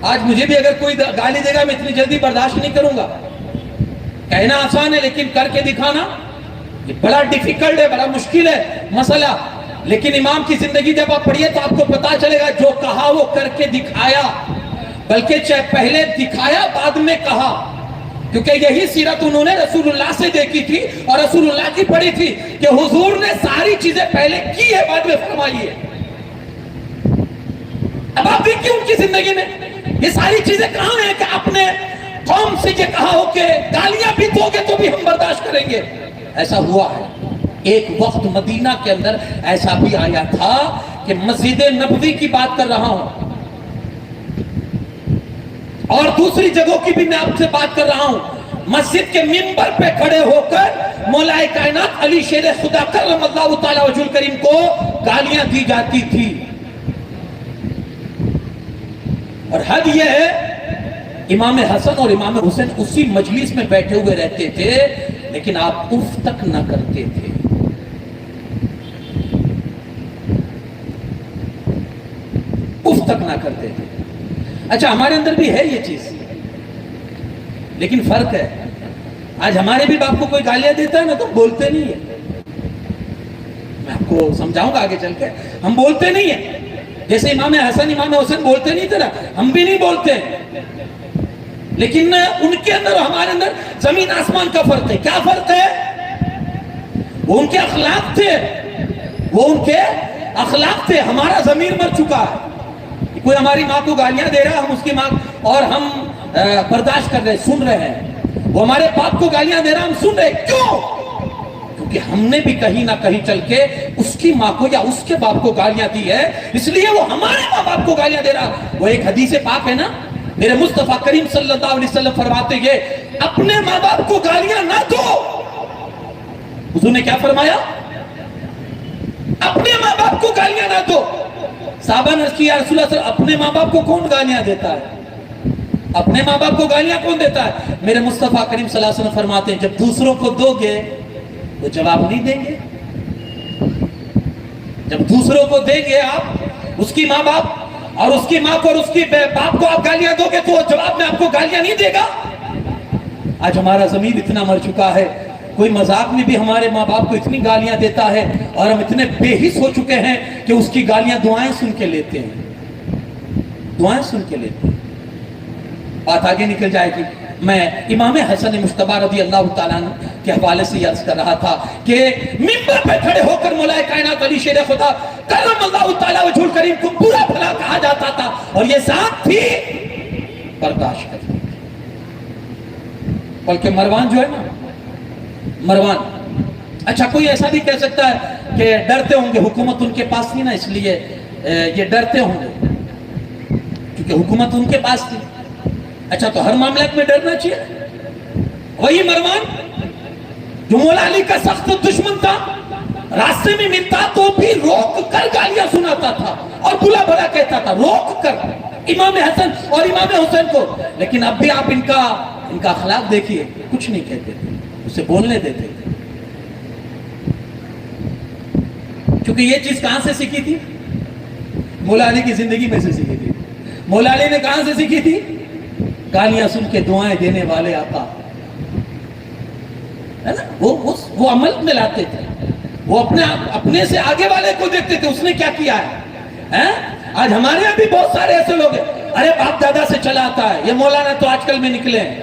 آج مجھے بھی اگر کوئی گالی دے گا میں اتنی جلدی برداشت نہیں کروں گا. کہنا آسان ہے لیکن کر کے دکھانا یہ بڑا ڈیفیکلٹ ہے, بڑا مشکل ہے مسئلہ. لیکن امام کی زندگی جب آپ پڑھیے تو آپ کو پتا چلے گا جو کہا وہ کر کے دکھایا, بلکہ چاہے پہلے دکھایا بعد میں کہا, کیونکہ یہی سیرت انہوں نے رسول اللہ سے دیکھی تھی اور رسول اللہ کی پڑھی تھی کہ حضور نے ساری چیزیں پہلے کی ہے بعد میں فرمائی ہے. اب آپ دیکھیے ان کی زندگی میں یہ ساری چیزیں کہاں ہیں کہ اپنے قوم سے یہ کہا ہو کہ گالیاں بھی دو گے تو بھی ہم برداشت کریں گے. ایسا ہوا ہے. ایک وقت مدینہ کے اندر ایسا بھی آیا تھا کہ مسجد نبوی کی بات کر رہا ہوں اور دوسری جگہوں کی بھی میں آپ سے بات کر رہا ہوں, مسجد کے منبر پہ کھڑے ہو کر مولا کائنات علی شیر خدا کرم اللہ تعالی وجہ الکریم کو گالیاں دی جاتی تھی. اور حد یہ ہے امام حسن اور امام حسین اسی مجلس میں بیٹھے ہوئے رہتے تھے لیکن آپ اف تک نہ کرتے تھے. اف تک نہ کرتے تھے. اچھا, ہمارے اندر بھی ہے یہ چیز لیکن فرق ہے. آج ہمارے بھی باپ کو کوئی گالیاں دیتا ہے نا تو بولتے نہیں ہے. میں آپ کو سمجھاؤں گا آگے چل کے. ہم بولتے نہیں ہیں. جیسے امام حسن امام حسین بولتے نہیں تھے نا, ہم بھی نہیں بولتے. لیکن ان کے اندر اور ہمارے اندر زمین آسمان کا فرق ہے. کیا فرق ہے؟ وہ ان کے اخلاق تھے, وہ ان کے اخلاق تھے. ہمارا ضمیر مر چکا ہے. کوئی ہماری ماں کو گالیاں دے رہا ہے, ہم اس کی ماں اور ہم برداشت کر رہے, سن رہے ہیں. وہ ہمارے باپ کو گالیاں دے رہا, ہم سن رہے. کیوں؟ کیونکہ ہم نے بھی کہیں نہ کہیں چل کے اس کی ماں کو یا اس کے باپ کو گالیاں دی ہے, اس لیے وہ ہمارے ماں باپ کو گالیاں دے رہا. وہ ایک حدیث پاک ہے نا, میرے مصطفیٰ کریم صلی اللہ علیہ وسلم فرماتے ہیں اپنے ماں باپ کو گالیاں نہ دو. حضور نے کیا فرمایا؟ اپنے ماں باپ کو گالیاں نہ دو. صحابہ نے کیا رسول اللہ صلی اللہ علیہ وسلم اپنے ماں باپ کو کون گالیاں دیتا ہے؟ اپنے ماں باپ کو گالیاں کون دیتا ہے؟ میرے مصطفیٰ کریم صلی اللہ علیہ وسلم فرماتے ہیں جب دوسروں کو دو گے تو جواب نہیں دیں گے. جب دوسروں کو دیں گے آپ, اس کی ماں باپ اور اس کی ماں کو اور اس کی باپ کو آپ گالیاں دو گے تو وہ جواب میں آپ کو گالیاں نہیں دے گا. آج ہمارا ضمیر اتنا مر چکا ہے, کوئی مذاق میں بھی ہمارے ماں باپ کو اتنی گالیاں دیتا ہے اور ہم اتنے بے حس ہو چکے ہیں کہ اس کی گالیاں دعائیں سن کے لیتے ہیں, دعائیں سن کے لیتے ہیں. بات آگے نکل جائے گی. میں امام حسن مجتبی رضی اللہ تعالیٰ عنہ کے حوالے سے عرض کر رہا تھا کہ منبر پہ کھڑے ہو کر مولا کائنات علی شیر خدا کرم اللہ تعالیٰ وجہ الکریم کو برا بھلا کہا جاتا تھا اور یہ ذات بھی برداشت کرتی تھی. بلکہ مروان جو ہے نا, مروان, اچھا کوئی ایسا بھی کہہ سکتا ہے کہ ڈرتے ہوں گے, حکومت ان کے پاس تھی نا اس لیے یہ ڈرتے ہوں گے کیونکہ حکومت ان کے پاس تھی. اچھا تو ہر معاملات میں ڈرنا چاہیے. وہی مروان جو مولا علی کا سخت دشمن تھا, راستے میں ملتا تو بھی روک کر گالیاں سناتا تھا اور بلا بھلا کہتا تھا, روک کر امام حسن اور امام حسین کو. لیکن اب بھی آپ ان کا اخلاق دیکھیے, کچھ نہیں کہتے تھے, اسے بولنے دیتے تھے. کیونکہ یہ چیز کہاں سے سیکھی تھی؟ مولا علی کی زندگی میں سے سیکھی تھی. مولا علی نے کہاں سے سیکھی تھی؟ گالیاں سن کے دعائیں دینے والے آقا ہے نا, وہ عمل میں لاتے تھے. وہ اپنے سے آگے والے کو دیکھتے تھے اس نے کیا کیا ہے. آج ہمارے یہاں بھی بہت سارے ایسے لوگ ہیں, ارے باپ دادا سے چلا آتا ہے. یہ مولانا تو آج کل میں نکلے ہیں.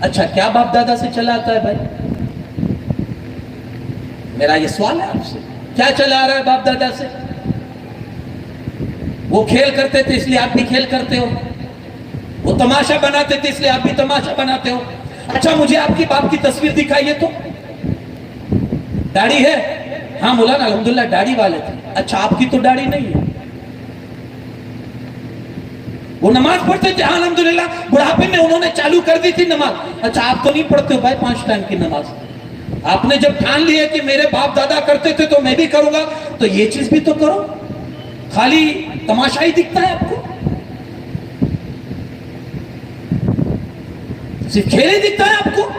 اچھا کیا باپ دادا سے چلا آتا ہے بھائی؟ میرا یہ سوال ہے آپ سے, کیا چلا آ رہا ہے باپ دادا سے؟ وہ کھیل کرتے تھے اس لیے آپ بھی کھیل کرتے ہو, وہ تماشا بناتے تھے اس لیے آپ بھی تماشا بناتے ہو. اچھا مجھے آپ کی باپ کی تصویر دکھائیے تو. داڑھی ہے؟ ہاں مولانا الحمدللہ داڑھی والے تھے. اچھا آپ کی تو داڑھی نہیں ہے. وہ نماز پڑھتے تھے؟ ہاں الحمدللہ بڑھاپے میں انہوں نے چالو کر دی تھی نماز. اچھا آپ تو نہیں پڑھتے ہو بھائی 5 ٹائم کی نماز. آپ نے جب ٹھان لیا کہ میرے باپ دادا کرتے تھے تو میں بھی کروں گا, تو یہ چیز بھی تو کرو. خالی تماشا ہی دکھتا ہے آپ کو, صرف کھیل ہی دکھتا ہے آپ کو.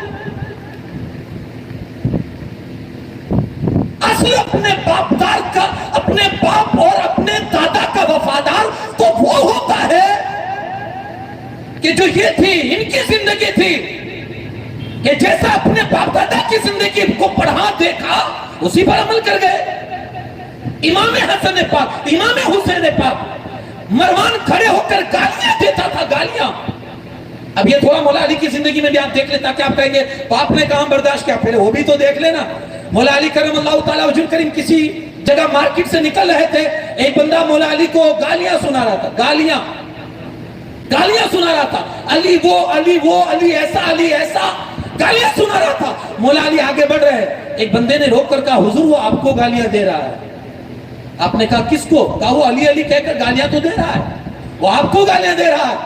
اصل اپنے باپ دار کا, اپنے باپ اور اپنے دادا کا وفادار تو وہ ہوتا ہے کہ جو یہ تھی ان کی زندگی تھی کہ جیسا اپنے باپ دادا کی زندگی کو پڑھا دیکھا اسی پر عمل کر گئے. امام حسن پاک, امام حسین پاک, مروان کھڑے ہو کر گالیاں دیتا تھا, گالیاں. اب یہ تھوڑا مولا علی کی زندگی میں بھی آپ دیکھ لیں تاکہ آپ کہیں گے باپ نے کہاں برداشت کیا, پہلے وہ بھی تو دیکھ لینا. مولا علی کرم اللہ تعالیٰ وجہ الکریم کسی جگہ مارکیٹ سے نکل رہے تھے, ایک بندہ مولا علی کو گالیاں سنا رہا تھا, گالیاں سنا رہا تھا. علی وہ, علی وہ, علی ایسا, علی ایسا, گالیاں سنا رہا تھا. مولا علی آگے بڑھ رہے, ایک بندے نے روک کر کہا حضور وہ آپ کو گالیاں دے رہا ہے. آپ نے کہا کس کو؟ کہا وہ علی علی کہہ کر گالیاں تو دے رہا ہے, وہ آپ کو گالیاں دے رہا ہے.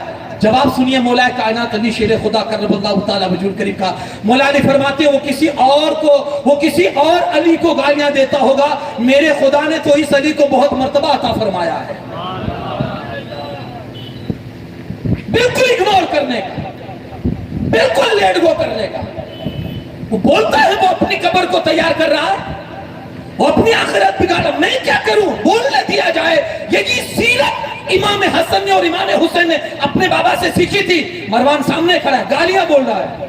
جواب سنیے مولا کائنات علی شیر خدا کرم اللہ تعالیٰ وجہ الکریم کا. مولا علی فرماتے ہیں وہ کسی اور علی کو گالیاں دیتا ہوگا, میرے خدا نے تو اس علی کو بہت مرتبہ عطا فرمایا ہے. بالکل اگنور کرنے کا, بالکل لیٹ گو کرنے کا. وہ بولتا ہے وہ اپنی قبر کو تیار کر رہا ہے, وہ اپنی آخرت بگاڑ رہا. میں کیا کروں, بولنے دیا جائے. یہی سیرت امام حسن نے اور امام حسین نے اپنے بابا سے سیکھی تھی. مروان سامنے کھڑا ہے, گالیاں بول رہا ہے,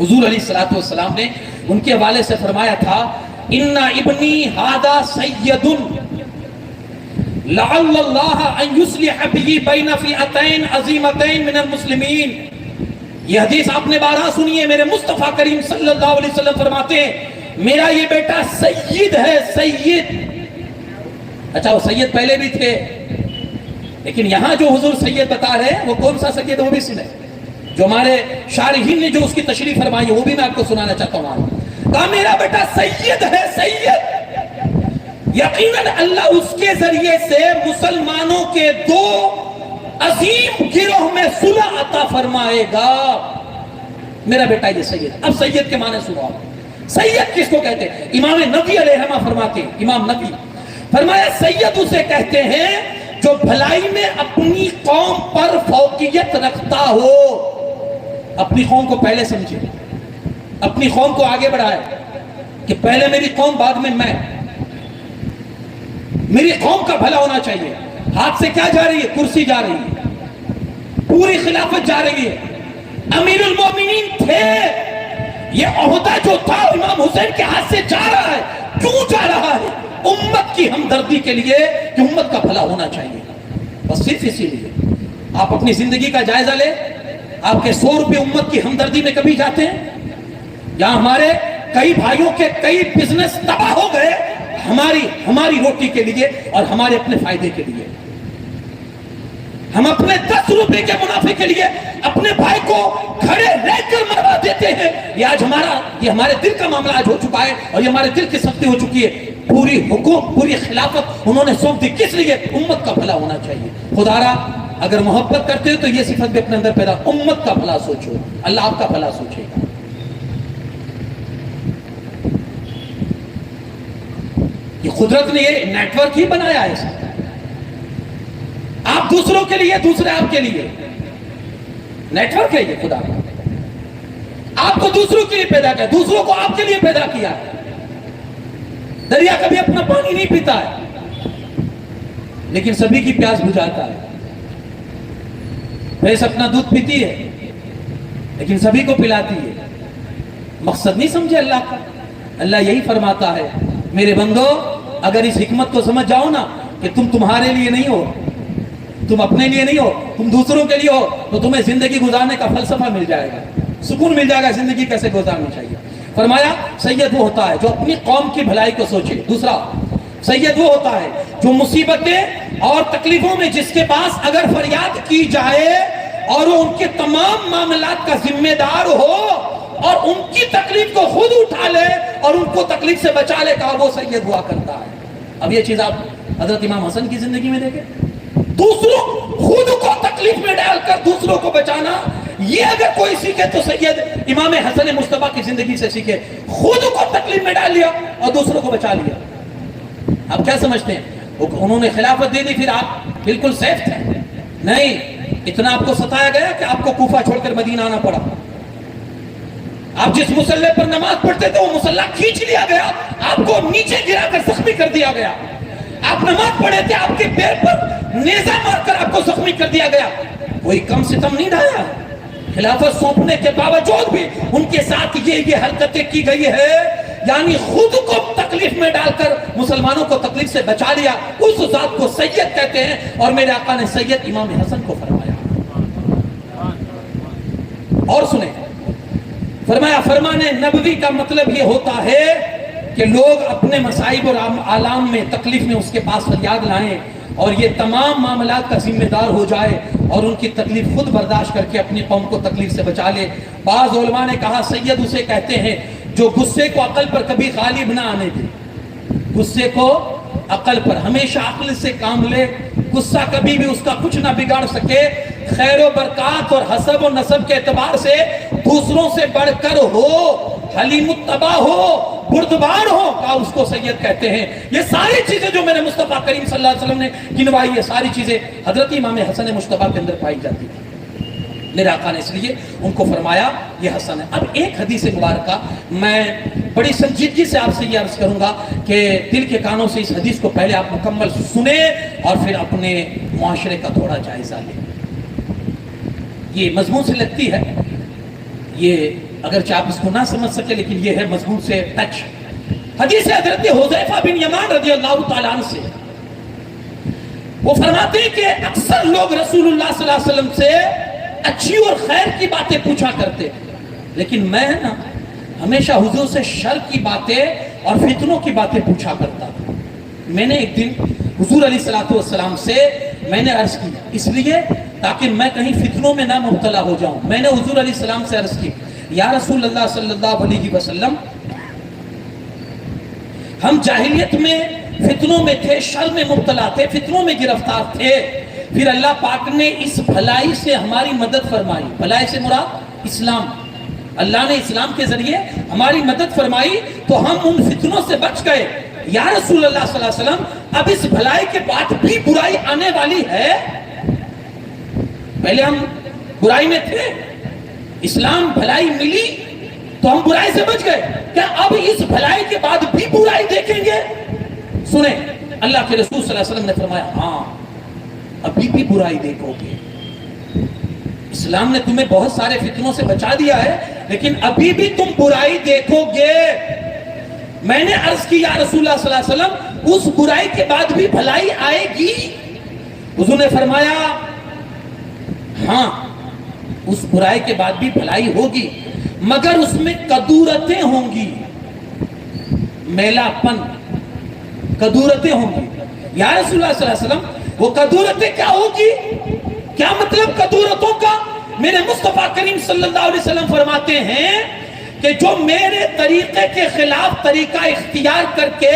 حضور علیہ الصلوۃ والسلام نے ان کے حوالے سے فرمایا تھا ان ابنی ھذا سید لعل اللہ ان یصلح به بین فئتین عظیمتین من المسلمین. یہ حدیث آپ نے بارہا سنی ہے. میرے مصطفیٰ کریم صلی اللہ علیہ وسلم فرماتے ہیں میرا یہ بیٹا سید ہے, سید. اچھا وہ سید پہلے بھی تھے, لیکن یہاں جو حضور سید بتا رہے ہیں وہ کون سا سید ہے وہ بھی سنیں. جو ہمارے شارحین نے جو اس کی تشریح فرمائی ہے وہ بھی میں آپ کو سنانا چاہتا ہوں. کہا میرا بیٹا سید ہے, سید. یقیناً اللہ اس کے ذریعے سے مسلمانوں کے دو عظیم گروہ میں صلح عطا فرمائے گا. میرا بیٹا یہ سید. اب سید کے معنی سنو. سید کس کو کہتے ہیں؟ امام نبی علیہ السلام فرماتے ہیں, امام نبی فرمایا سید اسے کہتے ہیں جو بھلائی میں اپنی قوم پر فوقیت رکھتا ہو. اپنی قوم کو پہلے سمجھے, اپنی قوم کو آگے بڑھائے کہ پہلے میری قوم بعد میں میں. میری قوم کا بھلا ہونا چاہیے. ہاتھ سے کیا جا رہی ہے؟ کرسی جا رہی ہے, پوری خلافت جا رہی ہے. امیر المومنین تھے, یہ عہدہ جو تھا امام حسین کے ہاتھ سے جا رہا ہے. کیوں جا رہا ہے؟ امت کی ہمدردی کے لیے کہ امت کا بھلا ہونا چاہیے. بس صرف اسی لیے. آپ اپنی زندگی کا جائزہ لیں. آپ کے 100 روپے امت کی ہمدردی میں کبھی جاتے ہیں؟ یہاں ہمارے کئی بھائیوں کے کئی بزنس تباہ ہو گئے ہماری روٹی کے لیے اور ہمارے اپنے فائدے کے لیے. ہم اپنے 10 روپے کے منافع کے لیے اپنے بھائی کو کھڑے رہ کر مروا دیتے ہیں. یہ ہمارے دل کا معاملہ آج ہو چکا ہے اور یہ ہمارے دل کی سختی ہو چکی ہے. پوری حکومت, پوری خلافت انہوں نے سونپ دی. کس لیے؟ امت کا بھلا ہونا چاہیے. خدا را اگر محبت کرتے ہو تو یہ صفت بھی اپنے اندر پیدا. امت کا بھلا سوچو, اللہ آپ کا بھلا سوچے گا. یہ قدرت نے یہ نیٹ ورک ہی بنایا ہے. آپ دوسروں کے لیے, دوسرے آپ کے لیے. نیٹ ورک ہے یہ خدا کا. آپ کو دوسروں کے لیے پیدا کیا, دوسروں کو آپ کے لیے پیدا کیا ہے. دریا کبھی اپنا پانی نہیں پیتا ہے لیکن سبھی کی پیاس بجھاتا ہے. بھینس اپنا دودھ پیتی ہے لیکن سبھی کو پلاتی ہے. مقصد نہیں سمجھے اللہ کا. اللہ یہی فرماتا ہے میرے بندو اگر اس حکمت کو سمجھ جاؤ نا کہ تم تمہارے لیے نہیں ہو, تم اپنے لیے نہیں ہو, تم دوسروں کے لیے ہو, تو تمہیں زندگی گزارنے کا فلسفہ مل جائے گا, سکون مل جائے گا زندگی کیسے گزارنی چاہیے. فرمایا سید وہ ہوتا ہے جو اپنی قوم کی بھلائی کو سوچے. دوسرا سید وہ ہوتا ہے جو مصیبتیں اور تکلیفوں میں جس کے پاس اگر فریاد کی جائے اور وہ ان کے تمام معاملات کا ذمہ دار ہو اور ان کی تکلیف کو خود اٹھا لے اور ان کو تکلیف سے بچا لے, کا وہ سید ہوا کرتا ہے. اب یہ چیز آپ حضرت امام حسن کی زندگی میں دیکھیں. دوسروں خود کو تکلیف میں ڈال کر دوسروں کو بچانا, یہ اگر کوئی سیکھے تو سید امام حسن مصطفیٰ کی زندگی سے سیکھے. خود کو تکلیف میں ڈال لیا اور دوسروں کو بچا لیا. آپ کیا سمجھتے ہیں انہوں نے خلافت دے دی پھر آپ بالکل سیف تھے؟ نہیں, اتنا آپ کو ستایا گیا کہ آپ کو کوفہ چھوڑ کر مدینہ آنا پڑا. آپ جس مصلح پر نماز پڑھتے تھے وہ مصلح کھینچ لیا گیا, آپ کو نیچے گرا کر زخمی کر دیا گیا. آپ نماز پڑھے تھے, آپ کے پیر پر نیزہ مار کر آپ کو زخمی کر دیا گیا. کوئی کم ستم نہیں ڈھایا. خلافت سونپنے کے باوجود بھی ان کے ساتھ یہ حرکتیں کی گئی ہے, یعنی خود کو تکلیف میں ڈال کر مسلمانوں کو تکلیف سے بچا لیا. اس ذات کو سید کہتے ہیں اور میرے آقا نے سید امام حسن کو فرمایا. اور سنیں, فرمایا فرمان نبوی کا مطلب یہ ہوتا ہے کہ لوگ اپنے مصائب اور آلام میں تکلیف میں اس کے پاس فریاد لائیں اور یہ تمام معاملات کا ذمہ دار ہو جائے اور ان کی تکلیف خود برداشت کر کے اپنی قوم کو تکلیف سے بچا لے. بعض علماء نے کہا سید اسے کہتے ہیں جو غصے کو عقل پر کبھی غالب نہ آنے دے. غصے کو عقل پر ہمیشہ عقل سے کام لے, غصہ کبھی بھی اس کا کچھ نہ بگاڑ سکے. خیر و برکات اور حسب و نسب کے اعتبار سے دوسروں سے بڑھ کر ہو, حلیم الطبع ہو, بردبار ہو, کا اس کو سید کہتے ہیں. یہ ساری چیزیں جو میرے مصطفیٰ کریم صلی اللہ علیہ وسلم نے گنوائی, یہ ساری چیزیں حضرت امام حسن مصطفیٰ کے اندر پائی جاتی تھی. میرے آقا نے اس لیے ان کو فرمایا یہ حسن ہے. اب ایک حدیث مبارکہ میں بڑی سنجیدگی سے آپ سے یہ عرض کروں گا کہ دل کے کانوں سے اس حدیث کو پہلے آپ مکمل سنیں اور پھر اپنے معاشرے کا تھوڑا جائزہ لیں. یہ مضمون سے لگتی ہے, یہ اگرچہ آپ اس کو نہ سمجھ سکے لیکن یہ ہے مضمون سے ٹچ. حدیث حضرت حذیفہ بن یمان رضی اللہ تعالیٰ عنہ سے وہ فرماتے ہیں کہ اکثر لوگ رسول اللہ صلی اللہ علیہ وسلم سے اچھی اور خیر کی باتیں پوچھا کرتے لیکن میں نا ہمیشہ حضور سے شر کی باتیں اور فتنوں کی باتیں پوچھا کرتا تھا. میں نے ایک دن حضور علیہ الصلوۃ والسلام سے میں نے عرض کی اس لیے تاکہ میں کہیں فتنوں میں نہ مبتلا ہو جاؤں. میں نے حضور علیہ السلام سے عرض کی یا رسول اللہ صلی اللہ علیہ وسلم ہم جاہلیت میں فتنوں میں تھے, شر میں مبتلا تھے, فتنوں میں گرفتار تھے, پھر اللہ پاک نے اس بھلائی سے ہماری مدد فرمائی. بھلائی سے مراد اسلام, اللہ نے اسلام کے ذریعے ہماری مدد فرمائی تو ہم ان فتنوں سے بچ گئے. یا رسول اللہ صلی اللہ علیہ وسلم اب اس بھلائی کے بعد بھی برائی آنے والی ہے. پہلے ہم برائی میں تھے, اسلام بھلائی ملی تو ہم برائی سے بچ گئے, کیا اب اس بھلائی کے بعد بھی برائی دیکھیں گے؟ سنیں, اللہ کے رسول صلی اللہ علیہ وسلم نے فرمایا ہاں ابھی بھی برائی دیکھو گے. اسلام نے تمہیں بہت سارے فتنوں سے بچا دیا ہے لیکن ابھی بھی تم برائی دیکھو گے. میں نے عرض کی یا رسول اللہ صلی اللہ علیہ وسلم اس برائی کے بعد بھی بھلائی آئے گی؟ حضور نے فرمایا ہاں اس برائی کے بعد بھی بھلائی ہوگی مگر اس میں کدورتیں ہوں گی, میلا پن, کدورتیں ہوں گی. یا رسول اللہ صلی اللہ علیہ وسلم وہ کدورتیں کیا ہوگی؟ کیا مطلب کدورتوں کا؟ میرے مصطفیٰ کریم صلی اللہ علیہ وسلم فرماتے ہیں کہ جو میرے طریقے کے خلاف طریقہ اختیار کر کے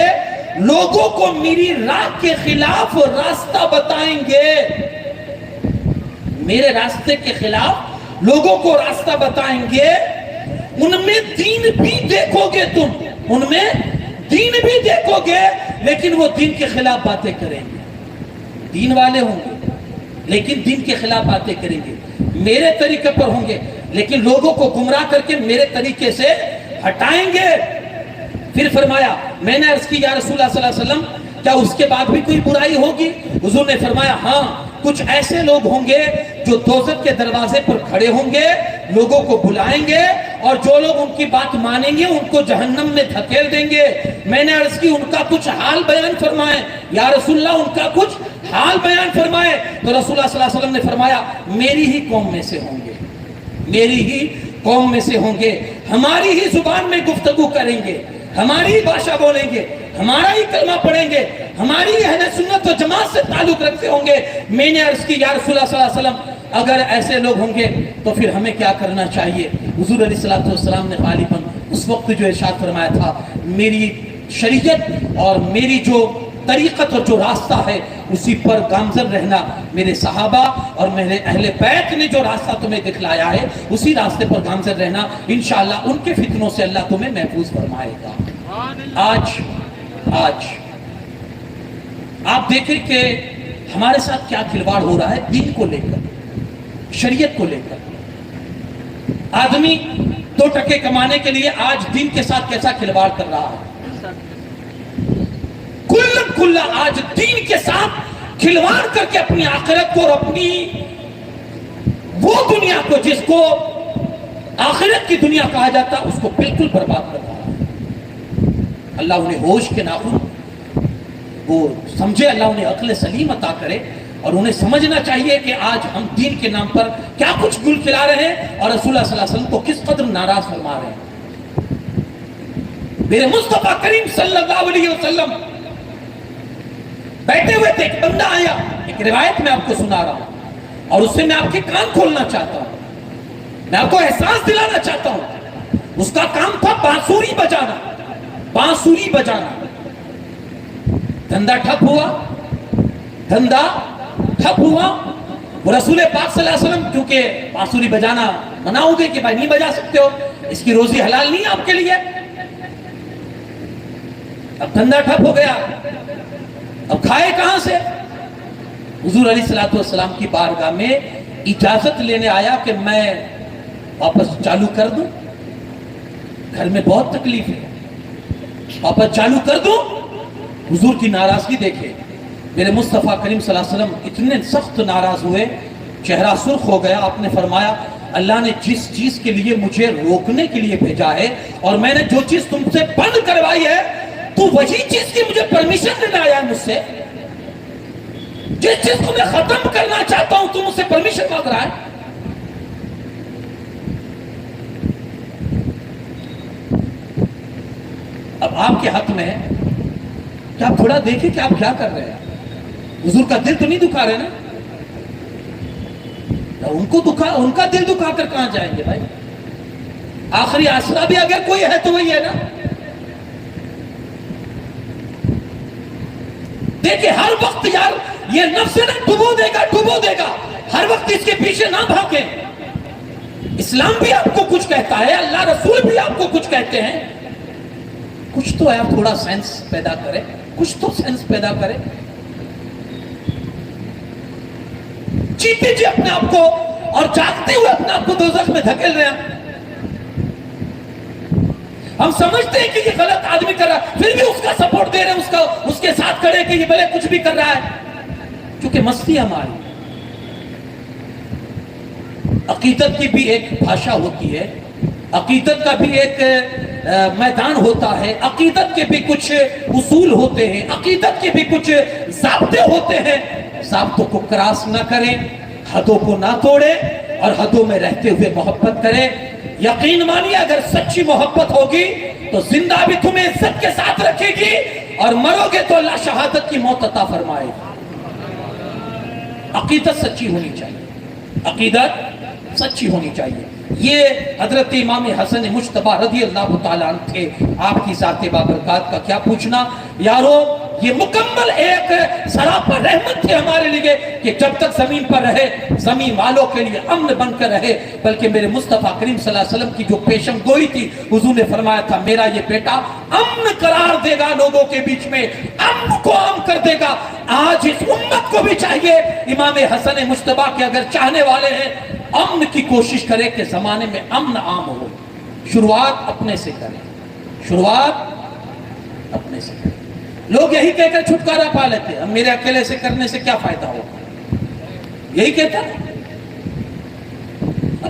لوگوں کو میری راہ کے خلاف راستہ بتائیں گے, میرے راستے کے خلاف لوگوں کو راستہ بتائیں گے, ان میں دین بھی دیکھو گے تم, ان میں دین بھی دیکھو گے لیکن وہ دین کے خلاف باتیں کریں گے. دین والے ہوں گے لیکن دین کے خلاف باتیں کریں گے, میرے طریقے پر ہوں گے لیکن لوگوں کو گمراہ کر کے میرے طریقے سے ہٹائیں گے. پھر فرمایا میں نے عرض کی یا رسول اللہ صلی اللہ علیہ وسلم کیا اس کے بعد بھی کوئی برائی ہوگی؟ حضور نے فرمایا ہاں کچھ ایسے لوگ ہوں گے جو دوزخ کے دروازے پر کھڑے ہوں گے, لوگوں کو بلائیں گے اور جو لوگ ان کی بات مانیں گے ان کو جہنم میں دھکیل دیں گے. میں نے عرض کی ان کا کچھ حال بیان فرمائیں یا رسول اللہ, ان کا کچھ حال بیان فرمائے. تو رسول اللہ صلی اللہ علیہ وسلم نے فرمایا میری ہی قوم میں سے ہوں گے, میری ہی قوم میں سے ہوں گے, ہماری ہی زبان میں گفتگو کریں گے, ہماری ہی بھاشا بولیں گے, ہمارا ہی کلمہ پڑھیں گے, ہماری ہی اہل سنت و جماعت سے تعلق رکھتے ہوں گے. میں نے عرض کی یا رسول اللہ صلی اللہ علیہ وسلم اگر ایسے لوگ ہوں گے تو پھر ہمیں کیا کرنا چاہیے؟ حضور علیہ الصلوۃ والسلام نے غالباً اس وقت جو ارشاد فرمایا تھا میری شریعت اور میری جو طریقت اور جو راستہ ہے اسی پر گامزن رہنا. میرے صحابہ اور میرے اہل بیت نے جو راستہ تمہیں دکھلایا ہے اسی راستے پر گامزن رہنا, انشاءاللہ ان کے فتنوں سے اللہ تمہیں محفوظ فرمائے گا. آج آپ دیکھیں کہ ہمارے ساتھ کیا کھلواڑ ہو رہا ہے دین کو لے کر, شریعت کو لے کر. آدمی 2 ٹکے کمانے کے لیے آج دین کے ساتھ کیسا کھلواڑ کر رہا ہے. کل آج دین کے ساتھ کھلواڑ کر کے اپنی آخرت کو اور اپنی وہ دنیا کو جس کو آخرت کی دنیا کہا جاتا اس کو بالکل برباد کر رہا ہے. اللہ انہیں ہوش کے ناخن وہ سمجھے, اللہ انہیں عقل سلیم عطا کرے اور انہیں سمجھنا چاہیے کہ آج ہم دین کے نام پر کیا کچھ گل کھلا رہے ہیں اور رسول اللہ صلی اللہ علیہ وسلم کو کس قدر ناراض فرما رہے ہیں. میرے مصطفیٰ کریم صلی اللہ علیہ وسلم بیٹھے ہوئے تھے, ایک بندہ آیا, ایک روایت میں آپ کو سنا رہا ہوں اور اس سے میں آپ کے کان کھولنا چاہتا ہوں, میں آپ کو احساس دلانا چاہتا ہوں. اس کا کام تھا بانسوری بجانا, بانسوری بجانا. دھندا ٹھپ ہوا, دھندا ٹھپ ہوا. وہ رسول پاک صلی اللہ علیہ وسلم کیونکہ بانسوری بجانا منع ہو گئے کہ بھائی نہیں بجا سکتے ہو, اس کی روزی حلال نہیں ہے آپ کے لیے. اب دھندا ٹھپ ہو گیا, اب کھائے کہاں سے؟ حضور علیہ الصلوۃ والسلام کی بارگاہ میں اجازت لینے آیا کہ میں واپس چالو کر دوں, گھر میں بہت تکلیف ہے, واپس چالو کر دوں. حضور کی ناراضگی دیکھے, میرے مصطفیٰ کریم صلی اللہ علیہ وسلم اتنے سخت ناراض ہوئے, چہرہ سرخ ہو گیا. آپ نے فرمایا اللہ نے جس چیز کے لیے مجھے روکنے کے لیے بھیجا ہے اور میں نے جو چیز تم سے بند کروائی ہے تو وہی چیز کی مجھے پرمیشن دینا آیا ہے مجھ سے. جس چیز کو میں ختم کرنا چاہتا ہوں تم مجھ سے پرمیشن مانگ رہا ہے. اب آپ کے ہاتھ میں ہے کہ آپ تھوڑا دیکھیں کہ آپ کیا کر رہے ہیں. حضور کا دل تو نہیں دکھا رہے نا. ان کا دل دکھا کر کہاں جائیں گے بھائی. آخری آسرا بھی اگر کوئی ہے تو وہی ہے نا. دیکھیں ہر وقت یار یہ نفس نہ ڈبو دے گا. ہر وقت اس کے پیچھے نہ بھاگیں. اسلام بھی آپ کو کچھ کہتا ہے, اللہ رسول بھی آپ کو کچھ کہتے ہیں. کچھ تو آپ تھوڑا سینس پیدا کریں, کچھ تو سینس پیدا کریں. جیتے جی اپنے آپ کو اور جاگتے ہوئے اپنے آپ کو دوزخ میں دھکیل رہے ہیں. ہم سمجھتے ہیں کہ یہ غلط آدمی کر رہا ہے, پھر بھی اس کا سپورٹ دے رہے ہیں, اس کے ساتھ کھڑے کہ یہ بھلے کچھ بھی کر رہا ہے, کیونکہ مستی ہماری. عقیدت کی بھی ایک بھاشا ہوتی ہے, عقیدت کا بھی ایک میدان ہوتا ہے, عقیدت کے بھی کچھ اصول ہوتے ہیں, عقیدت کے بھی کچھ ضابطے ہوتے ہیں. ضابطوں کو کراس نہ کریں, حدوں کو نہ توڑیں اور حدوں میں رہتے ہوئے محبت کریں. یقین مانیے اگر سچی محبت ہوگی تو زندہ بھی تمہیں عزت کے ساتھ رکھے گی اور مرو گے تو اللہ شہادت کی موت عطا فرمائے گا. عقیدت سچی ہونی چاہیے, عقیدت سچی ہونی چاہیے. یہ حضرت امام حسن مجتبی رضی اللہ تعالیٰ عنہ تھے. آپ کی ذات بابرکات کا کیا پوچھنا یارو. یہ مکمل ایک سراپا رحمت تھے ہمارے لیے کہ جب تک زمین پر رہے زمین والوں کے لیے امن بن کر رہے. بلکہ میرے مصطفیٰ کریم صلی اللہ علیہ وسلم کی جو پیشن گوئی تھی, حضور نے فرمایا تھا میرا یہ بیٹا امن قرار دے گا لوگوں کے بیچ میں, امن کو عام کر دے گا. آج اس امت کو بھی چاہیے امام حسن مجتبی کے اگر چاہنے والے ہیں امن کی کوشش کرے کہ زمانے میں امن عام ہو. شروعات اپنے سے کریں, شروعات اپنے سے کریں. لوگ یہی کہہ کر چھٹکارا پا لیتے ہیں, میرے اکیلے سے کرنے سے کیا فائدہ ہوگا, یہی کہتا ہے.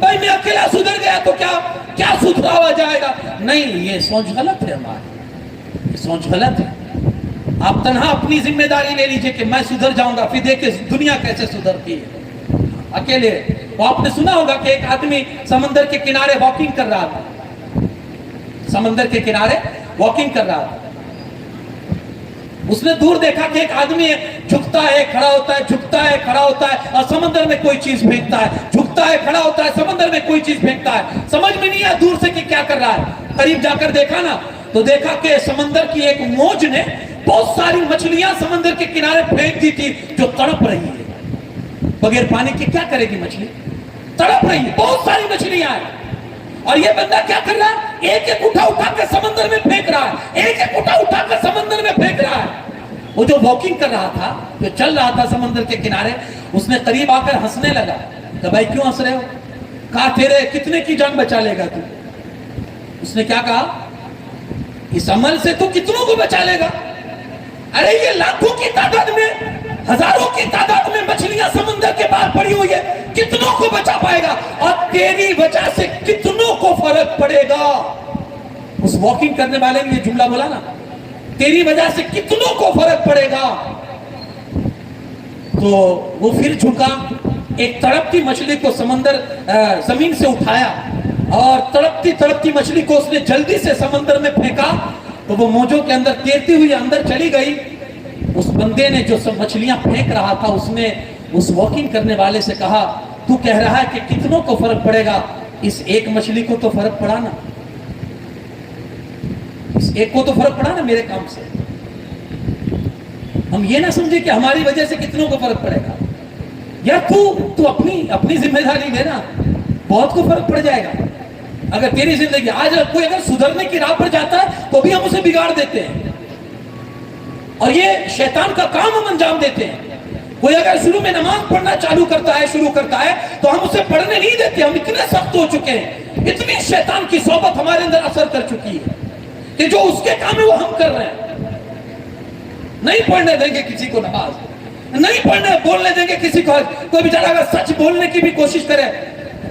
بھائی میں اکیلا سدھر گیا تو کیا سدھرا ہوا جائے گا. نہیں, یہ سوچ غلط ہے ہماری, یہ سوچ غلط ہے. آپ تنہا اپنی ذمہ داری لے لیجئے کہ میں سدھر جاؤں گا, پھر دیکھیں دنیا کیسے سدھرتی ہے اکیلے. وہ آپ نے سنا ہوگا کہ ایک آدمی سمندر کے کنارے واکنگ کر رہا تھا, سمندر کے کنارے واکنگ کر رہا تھا. اس نے دور دیکھا کہ ایک آدمی جھکتا ہے کھڑا ہوتا ہے, جھکتا ہے کھڑا ہوتا ہے اور سمندر میں کوئی چیز پھینکتا ہے, جھکتا ہے کھڑا ہوتا ہے سمندر میں کوئی چیز پھینکتا ہے. سمجھ میں نہیں آیا دور سے کہ کیا کر رہا ہے. قریب جا کر دیکھا نا تو دیکھا کہ سمندر کی ایک موج نے بہت ساری مچھلیاں سمندر کے کنارے پھینک دی تھی جو تڑپ رہی ہے. بغیر پانی کے کیا کرے گی مچھلی, تڑپ رہی ہے, بہت ساری مچھلیاں ہیں. اور یہ بندہ کیا کر رہا ہے, ایک ایک اٹھا کر سمندر میں پھینک رہا ہے, ایک ایک اٹھا کر سمندر میں پھینک رہا ہے. وہ جو واکنگ کر رہا تھا, جو چل رہا تھا سمندر کے کنارے, اس نے قریب آ کر ہنسنے لگا. کہ بھائی کیوں ہنس رہے ہو؟ کہا تیرے کتنے کی جان بچا لے گا تو. اس نے کیا کہا, اس عمل سے تو کتنوں کو بچا لے گا. ارے یہ لاکھوں کی تعداد میں, ہزاروں کی تعداد میں مچھلیاں سمندر کے باہر پڑی ہوئی ہے, کتنوں کو بچا پائے گا. اور تیری وجہ سے کتنوں کو فرق پڑے گا. اس واکنگ کرنے والے نے یہ جملہ بولا نا, تیری وجہ سے کتنوں کو فرق پڑے گا. تو وہ پھر جھکا, ایک تڑپتی مچھلی کو زمین سے اٹھایا اور تڑپتی مچھلی کو اس نے جلدی سے سمندر میں پھینکا تو وہ موجوں کے اندر تیرتی ہوئی اندر چلی گئی. اس بندے نے جو سب مچھلیاں پھینک رہا تھا اس نے اس واکنگ کرنے والے سے کہا تو کہہ رہا ہے کہ کتنوں کو فرق پڑے گا, اس ایک مچھلی کو تو فرق پڑا نا, اس ایک کو تو فرق پڑا نا میرے کام سے. ہم یہ نہ سمجھے کہ ہماری وجہ سے کتنوں کو فرق پڑے گا. یار تو اپنی ذمہ داری لے نا, بہت کو فرق پڑ جائے گا. اگر تیری زندگی آج کوئی اگر سدھرنے کی راہ پر جاتا ہے تو بھی ہم اسے بگاڑ دیتے ہیں اور یہ شیطان کا کام ہم انجام دیتے ہیں. کوئی اگر شروع میں نماز پڑھنا شروع کرتا ہے تو ہم اسے پڑھنے نہیں دیتے. ہم اتنے سخت ہو چکے ہیں, اتنی شیطان کی صحبت ہمارے اندر اثر کر چکی ہے کہ جو اس کے کام ہے وہ ہم کر رہے ہیں. نہیں پڑھنے دیں گے کسی کو نماز, نہیں بولنے دیں گے کسی کو. کوئی بیچارہ اگر سچ بولنے کی بھی کوشش کرے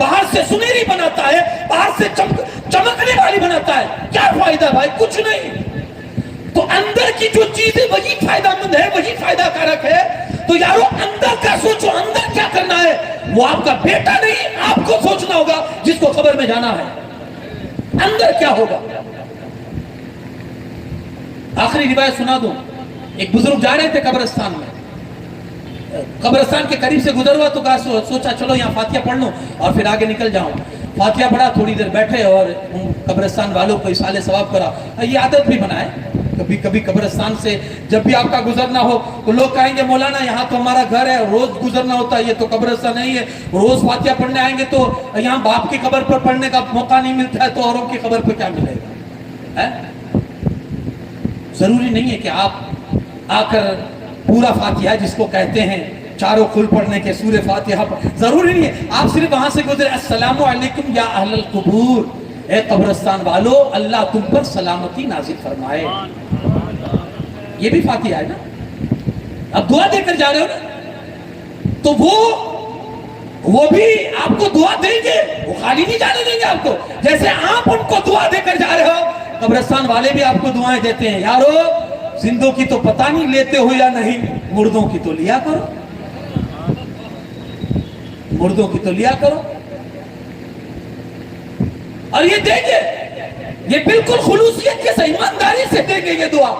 باہر سے سنہری بناتا ہے, باہر سے چمکنے والی بناتا ہے. کیا فائدہ بھائی؟ کچھ نہیں. تو اندر کی جو چیز ہے وہی فائدہ مند ہے, وہی فائدہ کارک ہے. تو یارو اندر کا سوچو, اندر کیا کرنا ہے. وہ آپ کا بیٹا نہیں, آپ کو سوچنا ہوگا جس کو قبر میں جانا ہے, اندر کیا ہوگا. آخری روایت سنا دوں. ایک بزرگ جا رہے تھے قبرستان میں, قبرستان کے قریب سے گزر ہوا تو سوچا چلو یہاں فاتحہ پڑھ لوں اور پھر آگے نکل جاؤں. فاتحہ پڑھا, تھوڑی دیر بیٹھے اور قبرستان والوں کو اصالہ ثواب کرا. یہ عادت بھی بنائے, کبھی کبھی قبرستان سے جب بھی آپ کا گزرنا ہو تو لوگ کہیں گے مولانا یہاں تو ہمارا گھر ہے, روز گزرنا ہوتا ہے, یہ تو قبرستان نہیں ہے, روز فاتحہ پڑھنے آئیں گے تو یہاں باپ کی قبر پر پڑھنے کا موقع نہیں ملتا ہے, تو اوروں کی قبر پر کیا ملے گا. ضروری نہیں ہے کہ آپ آ کر پورا فاتحہ جس کو کہتے ہیں چاروں کل پڑھنے کے سورہ فاتحہ ضروری نہیں ہے. آپ صرف وہاں سے گزرے, السلام علیکم یا اہل القبور, اے قبرستان والو اللہ تم پر سلامتی نازل فرمائے. یہ بھی فاتحہ ہے نا. اب دعا دے کر جا رہے ہو نا, تو وہ بھی آپ کو دعا دیں گے, وہ خالی نہیں جانے دیں گے آپ کو. جیسے آپ ان کو دعا دے کر جا رہے ہو, قبرستان والے بھی آپ کو دعائیں دیتے ہیں. یارو زندوں کی تو پتہ نہیں لیتے ہو یا نہیں, مردوں کی تو لیا کرو, مردوں کی تو لیا کرو. اور یہ دیں گے, یہ بالکل خلوصیت کے ساتھ ایمانداری سے دیں گے یہ دعا.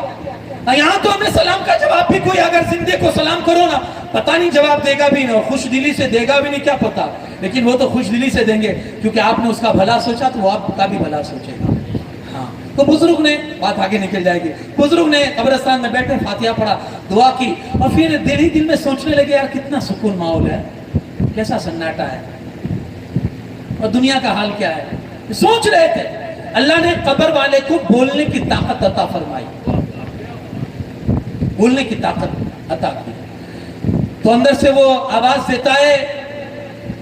یہاں تو ہمیں سلام کا جواب بھی کوئی اگر زندے کو سلام کرو نا, پتہ نہیں جواب دے گا بھی نہیں, اور خوش دلی سے دے گا بھی نہیں, کیا پتا. لیکن وہ تو خوش دلی سے دیں گے کیونکہ آپ نے اس کا بھلا سوچا تو وہ آپ کا بھی بھلا سوچے گا. ہاں, تو بزرگ نے, بات آگے نکل جائے گی, بزرگ نے قبرستان میں بیٹھے فاتحہ پڑھا, دعا کی, اور پھر دل ہی دل میں سوچنے لگے یار کتنا سکون ماحول ہے, کیسا سناٹا ہے, اور دنیا کا حال کیا ہے. سوچ رہے تھے, اللہ نے قبر والے کو بولنے کی طاقت عطا فرمائی, بولنے کی طاقت عطا کی. تو اندر سے وہ آواز دیتا ہے,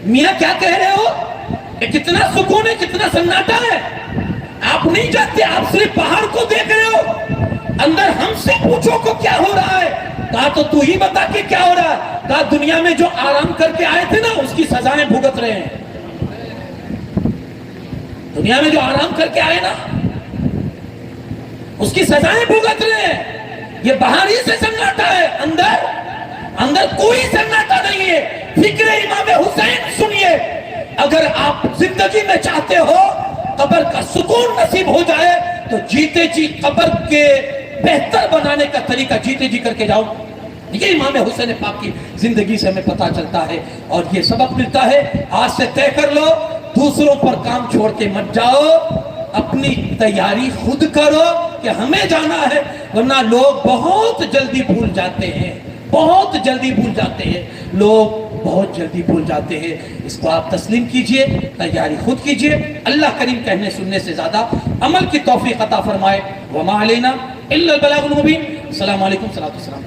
میاں کیا کہہ رہے ہو, یہ کتنا سکون ہے, کتنا سناٹا ہے. آپ نہیں جانتے, آپ صرف باہر کو دیکھ رہے ہو, اندر ہم سے پوچھو کو کیا ہو رہا ہے. کہا تو ہی بتا کہ کیا ہو رہا ہے. کہا دنیا میں جو آرام کر کے آئے تھے نا اس کی سزائیں بھگت رہے ہیں. دنیا میں جو آرام کر کے آئے نا اس کی سزائیں بھگت رہے ہیں. یہ باہر ہی سے سناٹا ہے, اندر کوئی سناٹا نہیں ہے. فکر امام حسین سنیے, اگر آپ زندگی میں چاہتے ہو قبر کا سکون نصیب ہو جائے تو جیتے جی قبر کے بہتر بنانے کا طریقہ جیتے جی کر کے جاؤ. یہ امام حسین پاک کی زندگی سے ہمیں پتہ چلتا ہے اور یہ سبق ملتا ہے. آج سے طے کر لو, دوسروں پر کام چھوڑ کے مت جاؤ, اپنی تیاری خود کرو کہ ہمیں جانا ہے, ورنہ لوگ بہت جلدی بھول جاتے ہیں, بہت جلدی بھول جاتے ہیں لوگ, بہت جلدی بھول جاتے ہیں. اس کو آپ تسلیم کیجئے, تیاری خود کیجئے. اللہ کریم کہنے سننے سے زیادہ عمل کی توفیق عطا فرمائے. وما علینا الا البلاغ المبین. السلام علیکم, صلاۃ والسلام.